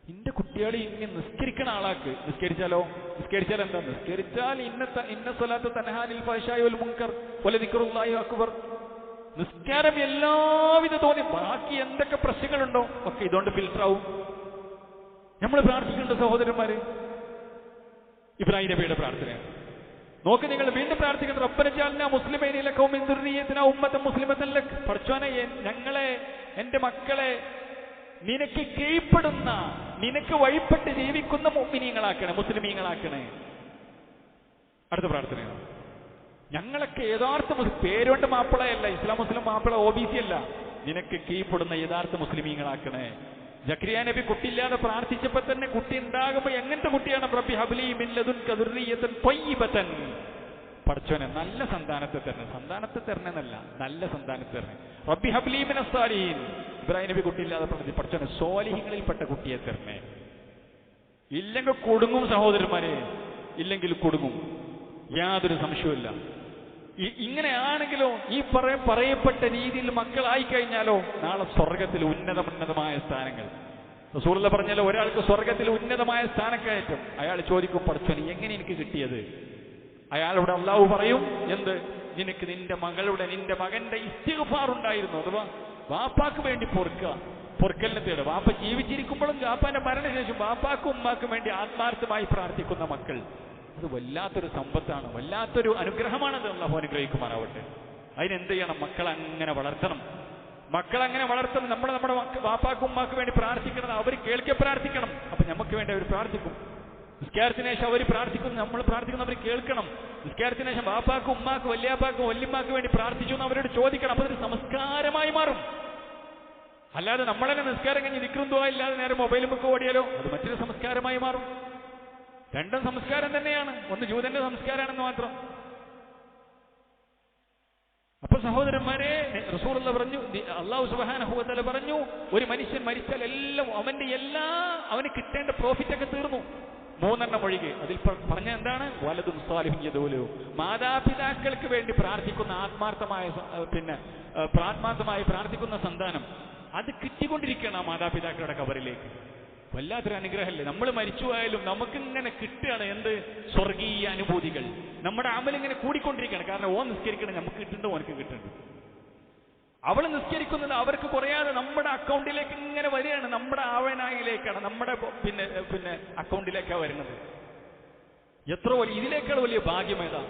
എന്റെ കുട്ടികളെ ഇനി നിസ്കരിക്കണ ആളാക്ക്. നിസ്കരിച്ചാൽ എന്താ? നിസ്കരിച്ചാൽ ഇന്ന സ്വലാത്ത് തൻഹാ അനിൽ ഫഹ്ശാഇ വൽ മുൻകർ വലദിക്റുല്ലാഹി അക്ബർ. നിസ്കാരം എല്ലാവിധ തോന്നി ബാക്കി എന്തൊക്കെ പ്രശ്നങ്ങളുണ്ടോ ഒക്കെ ഇതുകൊണ്ട് ഫിൽട്ടർ ആവും. നമ്മൾ പ്രാർത്ഥിക്കേണ്ട സഹോദരന്മാര് ഇബ്രാഹിം നബിയുടെ പ്രാർത്ഥനയാണ്. നോക്ക് നിങ്ങൾ, വീണ്ടും പ്രാർത്ഥിക്കുന്നത് റബ്ബന ജഅൽനാ മുസ്ലിമീന ലക വമിൻ ദുർരിയ്യതിനാ ഉമ്മത്തൻ മുസ്ലിമത്തൻ ലക. പടച്ചോനെ, ഞങ്ങളെ, എന്റെ മക്കളെ നിനക്ക് കീഴ്പ്പെടുന്ന, നിനക്ക് വഴിപ്പെട്ട് ജീവിക്കുന്ന മുഅ്മിനീങ്ങളാക്കണേ, മുസ്ലിമീങ്ങളാക്കണേ. അടുത്ത പ്രാർത്ഥനയാണ്, ഞങ്ങളൊക്കെ യഥാർത്ഥ പേരുകൊണ്ട് മാപ്പിളയല്ല, ഇസ്ലാം മുസ്ലിം മാപ്പിള OBC അല്ല, നിനക്ക് കീഴ്പ്പെടുന്ന യഥാർത്ഥ മുസ്ലിമീങ്ങളാക്കണേ. ജക്കരിയ നബി കുട്ടിയില്ലാതെ പ്രാർത്ഥിച്ചപ്പോ തന്നെ കുട്ടി ഉണ്ടാകുമ്പോ എങ്ങനത്തെ കുട്ടിയാണ്? റബ്ബി ഹബ്ലി മിൻ ലദുൻക ദുർരിയ്യതൻ ത്വയ്യിബതൻ. പടച്ചോനെ, നല്ല സന്താനത്തെ തരണേ. സന്താനത്തെ തരണേന്നല്ല, നല്ല സന്താനത്തെ തരണേ. റബ്ബി ഹബ്ലി മിനസ് സാലിഹീൻ. ഇബ്രാഹിം നബി കുട്ടിയില്ലാതെ പ്രാർത്ഥിച്ചു, പടച്ചോനെ സ്വാലിഹീങ്ങളിൽപ്പെട്ട കുട്ടിയെ തരണേ. ഇല്ലെങ്കിൽ കുടുങ്ങും സഹോദരന്മാരെ, ഇല്ലെങ്കിൽ കുടുങ്ങും, യാതൊരു സംശയവുമില്ല. ഇങ്ങനെയാണെങ്കിലോ, ഈ പറയപ്പെട്ട രീതിയിൽ മക്കളായി കഴിഞ്ഞാലോ നാളെ സ്വർഗത്തിൽ ഉന്നതമായ സ്ഥാനങ്ങൾ. റസൂലുള്ളാഹി പറഞ്ഞാലോ, ഒരാൾക്ക് സ്വർഗത്തിൽ ഉന്നതമായ സ്ഥാനക്കയറ്റം. അയാൾ ചോദിക്കും, പടച്ചോനെ എങ്ങനെ എനിക്ക് കിട്ടിയത്? അയാളോട് അള്ളാഹു പറയും, എന്ത്? നിനക്ക് നിന്റെ മകന്റെ ഇസ്തിഗ്ഫാർ ഉണ്ടായിരുന്നു. അഥവാ വാപ്പാക്ക് വേണ്ടി പൊറുക്കലിനെ തേടുക. വാപ്പ ജീവിച്ചിരിക്കുമ്പോഴും വാപ്പാന്റെ മരണശേഷം വാപ്പാക്കും ഉമ്മാക്കും വേണ്ടി ആത്മാർത്ഥമായി പ്രാർത്ഥിക്കുന്ന മക്കൾ, അത് വല്ലാത്തൊരു സമ്പത്താണ്, വല്ലാത്തൊരു അനുഗ്രഹമാണത്. അല്ലാഹു അനുഗ്രഹിക്കുമാറാവട്ടെ. അതിനെന്ത് ചെയ്യണം? മക്കളങ്ങനെ വളർത്തണം. നമ്മുടെ വാപ്പാക്കും ഉമ്മാക്ക് വേണ്ടി പ്രാർത്ഥിക്കണം. അവർ കേൾക്കെ പ്രാർത്ഥിക്കണം. അപ്പൊ നമുക്ക് വേണ്ടി അവർ പ്രാർത്ഥിക്കും. നിസ്കാരത്തിന് ശേഷം അവർ പ്രാർത്ഥിക്കുന്നു, നമ്മൾ പ്രാർത്ഥിക്കുന്നു, അവർ കേൾക്കണം. നിസ്കാരത്തിന് ശേഷം വാപ്പാക്കും ഉമ്മാക്കും വല്യാപ്പാക്കും വല്യമ്മാക്ക് വേണ്ടി പ്രാർത്ഥിച്ചു എന്ന് അവരോട് ചോദിക്കണം. അപ്പൊ അതൊരു സംസ്കാരമായി മാറും. അല്ലാതെ നമ്മളെന്നെ നിസ്കാരം കഴിഞ്ഞ് ദിക്റും ദുആ ഇല്ലാതെ നേരെ മൊബൈലും ഒക്കെ ഓടിയാലോ അത് മറ്റൊരു സംസ്കാരമായി മാറും. രണ്ടും സംസ്കാരം തന്നെയാണ്, ഒന്ന് ജൂതന്റെ സംസ്കാരമാണെന്ന് മാത്രം. അപ്പൊ സഹോദരന്മാരെ, റസൂലുള്ളാഹി പറഞ്ഞു, അല്ലാഹു സുബ്ഹാനഹു വ തആല പറഞ്ഞു, ഒരു മനുഷ്യൻ മരിച്ചാൽ എല്ലാം അവന് കിട്ടേണ്ട പ്രോഫിറ്റ് ഒക്കെ തീർന്നു, മൂന്നെണ്ണം ഒഴികെ. അതിൽ പറഞ്ഞ എന്താണ്? വലതും സാലിഹുൻ യദൂലു. മാതാപിതാക്കൾക്ക് വേണ്ടി പ്രാർത്ഥിക്കുന്ന ആത്മാർത്ഥമായി പ്രാർത്ഥിക്കുന്ന സന്താനം, അത് കിട്ടിക്കൊണ്ടിരിക്കണം മാതാപിതാക്കളുടെ കബറിലേക്ക്. വല്ലാത്തൊരു അനുഗ്രഹമല്ലേ? നമ്മൾ മരിച്ചുപോയാലും നമുക്കിങ്ങനെ കിട്ടുകയാണ് എന്ത്? സ്വർഗീയ അനുഭൂതികൾ. നമ്മുടെ അമലിങ്ങനെ കൂടിക്കൊണ്ടിരിക്കുകയാണ്. കാരണം ഓൻ നിസ്കരിക്കണം, നമുക്ക് കിട്ടുന്നുണ്ട്, ഓനക്ക് കിട്ടുന്നുണ്ട്. അവൾ നിസ്കരിക്കുന്നത് അവർക്ക് കുറയാതെ നമ്മുടെ അക്കൗണ്ടിലേക്ക് ഇങ്ങനെ വരികയാണ്. നമ്മുടെ ആവനായിലേക്കാണ്, നമ്മുടെ പിന്നെ അക്കൗണ്ടിലേക്കാണ് വരുന്നത്. എത്ര വലിയ, ഇതിനേക്കാൾ വലിയ ഭാഗ്യമേതാ?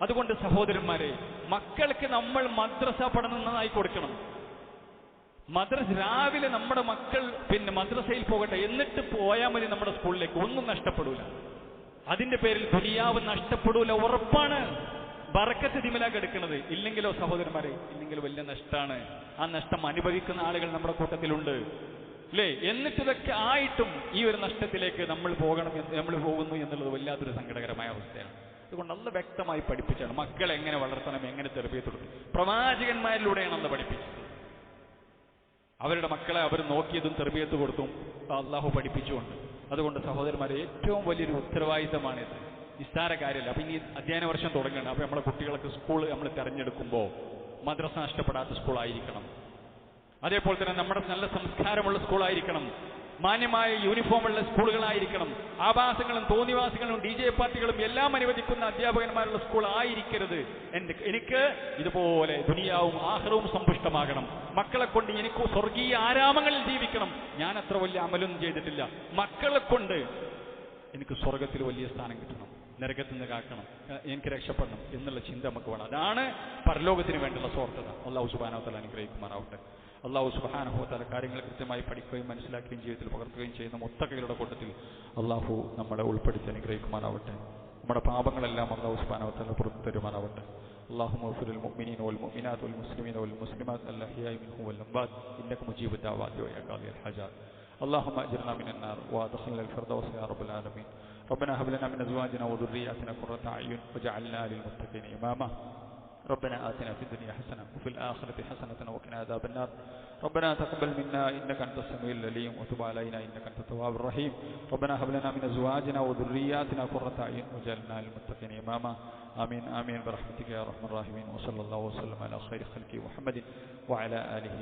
അതുകൊണ്ട് സഹോദരന്മാരെ, മക്കൾക്ക് നമ്മൾ മദ്രസ പഠനം നന്നായി കൊടുക്കണം. രാവിലെ നമ്മുടെ മക്കൾ മദ്രസയിൽ പോകട്ടെ, എന്നിട്ട് പോയാൽ മതി നമ്മുടെ സ്കൂളിലേക്ക്, ഒന്നും നഷ്ടപ്പെടൂല. അതിന്റെ പേരിൽ ദുനിയാവ് നഷ്ടപ്പെടൂല, ഉറപ്പാണ്. ബറക്കത്ത് ദിമലാക്ക് എടുക്കുന്നത്. ഇല്ലെങ്കിലോ സഹോദരന്മാരെ, ഇല്ലെങ്കിലോ വലിയ നഷ്ടമാണ്. ആ നഷ്ടം അനുഭവിക്കുന്ന ആളുകൾ നമ്മുടെ കൂട്ടത്തിലുണ്ട്, അല്ലേ? എന്നിട്ട് ഇതൊക്കെ ആയിട്ടും ഈ ഒരു നഷ്ടത്തിലേക്ക് നമ്മൾ പോകുന്നു എന്നുള്ളത് വല്ലാത്തൊരു സങ്കടകരമായ അവസ്ഥയാണ്. അതുകൊണ്ട് അള്ളാഹ് വ്യക്തമായി പഠിപ്പിച്ചാണ് മക്കളെ എങ്ങനെ വളർത്തണം, എങ്ങനെ തെർബിയത്ത് കൊടുക്കും. പ്രവാചകന്മാരിലൂടെയാണ് അള്ളാഹ് പഠിപ്പിച്ചത്. അവരുടെ മക്കളെ അവർ നോക്കിയതും തെർബിയത്ത് കൊടുത്തും അള്ളാഹു പഠിപ്പിച്ചുകൊണ്ട്. അതുകൊണ്ട് സഹോദരന്മാരെ, ഏറ്റവും വലിയൊരു ഉത്തരവാദിത്തമാണിത്, നിസ്സാര കാര്യമല്ല. അപ്പൊ ഇനി അധ്യയന വർഷം തുടങ്ങണം. അപ്പൊ നമ്മളെ കുട്ടികൾക്ക് സ്കൂൾ നമ്മൾ തിരഞ്ഞെടുക്കുമ്പോൾ മദ്രസ നഷ്ടപ്പെടാത്ത സ്കൂളായിരിക്കണം. അതേപോലെ തന്നെ നമ്മുടെ നല്ല സംസ്കാരമുള്ള സ്കൂളായിരിക്കണം, മാന്യമായ യൂണിഫോമുള്ള സ്കൂളുകളായിരിക്കണം. ആഭാസങ്ങളും തോന്നിവാസികളും DJ പാർട്ടികളും എല്ലാം അനുവദിക്കുന്ന അധ്യാപകന്മാരുള്ള സ്കൂൾ ആയിരിക്കരുത്. എനിക്ക് ഇതുപോലെ ദുനിയാവും ആഖിറവും സമ്പുഷ്ടമാകണം. മക്കളെ കൊണ്ട് എനിക്ക് സ്വർഗീയ ആരാമങ്ങളിൽ ജീവിക്കണം. ഞാൻ അത്ര വലിയ അമലൊന്നും ചെയ്തിട്ടില്ല. മക്കളെ കൊണ്ട് എനിക്ക് സ്വർഗത്തിൽ വലിയ സ്ഥാനം കിട്ടണം, നരകത്തിൽ നിന്ന് കാക്കണം, എനിക്ക് രക്ഷപ്പെടണം എന്നുള്ള ചിന്ത നമുക്ക് വേണം. അതാണ് പരലോകത്തിന് വേണ്ടിയുള്ള സ്വാർത്ഥത. അല്ലാഹു സുബ്ഹാനഹു വ തആല അനുഗ്രഹിക്കുമാറാവട്ടെ. അല്ലാഹു സുബ്ഹാനഹു വ തആല കാര്യങ്ങൾ കൃത്യമായി പഠിക്കുകയും മനസ്സിലാക്കുകയും ജീവിതത്തിൽ പകർത്തുകയും ചെയ്യുന്ന മുത്തഖികളുടെ കൂട്ടത്തിൽ അല്ലാഹു നമ്മളെ ഉൾപ്പെടുത്തി അനുഗ്രഹിക്കുമാറാവട്ടെ. നമ്മുടെ പാപങ്ങളെല്ലാം അല്ലാഹു സുബ്ഹാനഹു വ തആല പുറത്തു തരുമാറാവട്ടെ. اللهم اغفر للمؤمنين والمؤمنات والمسلمين والمسلمات الأحياء منهم والأموات إنك مجيب الدعوات ويا قاضي الحاجات. اللهم أجرنا من النار وادخلنا الفردوس يا رب العالمين. ربنا هب لنا من أزواجنا وذرياتنا قرة أعين واجعلنا للمتقين إماما. ربنا آتنا في الدنيا حسنة وفي الآخرة حسنة وقنا عذاب النار. ربنا تقبل منا إنك أنت السميع العليم وتب علينا إنك أنت التواب الرحيم. ربنا هب لنا من أزواجنا وذرياتنا قرة أعين واجعلنا للمتقين إماما. آمين آمين برحمتك يا أرحم الراحمين. وصلى الله وسلم على خير خلقه محمد وعلى آله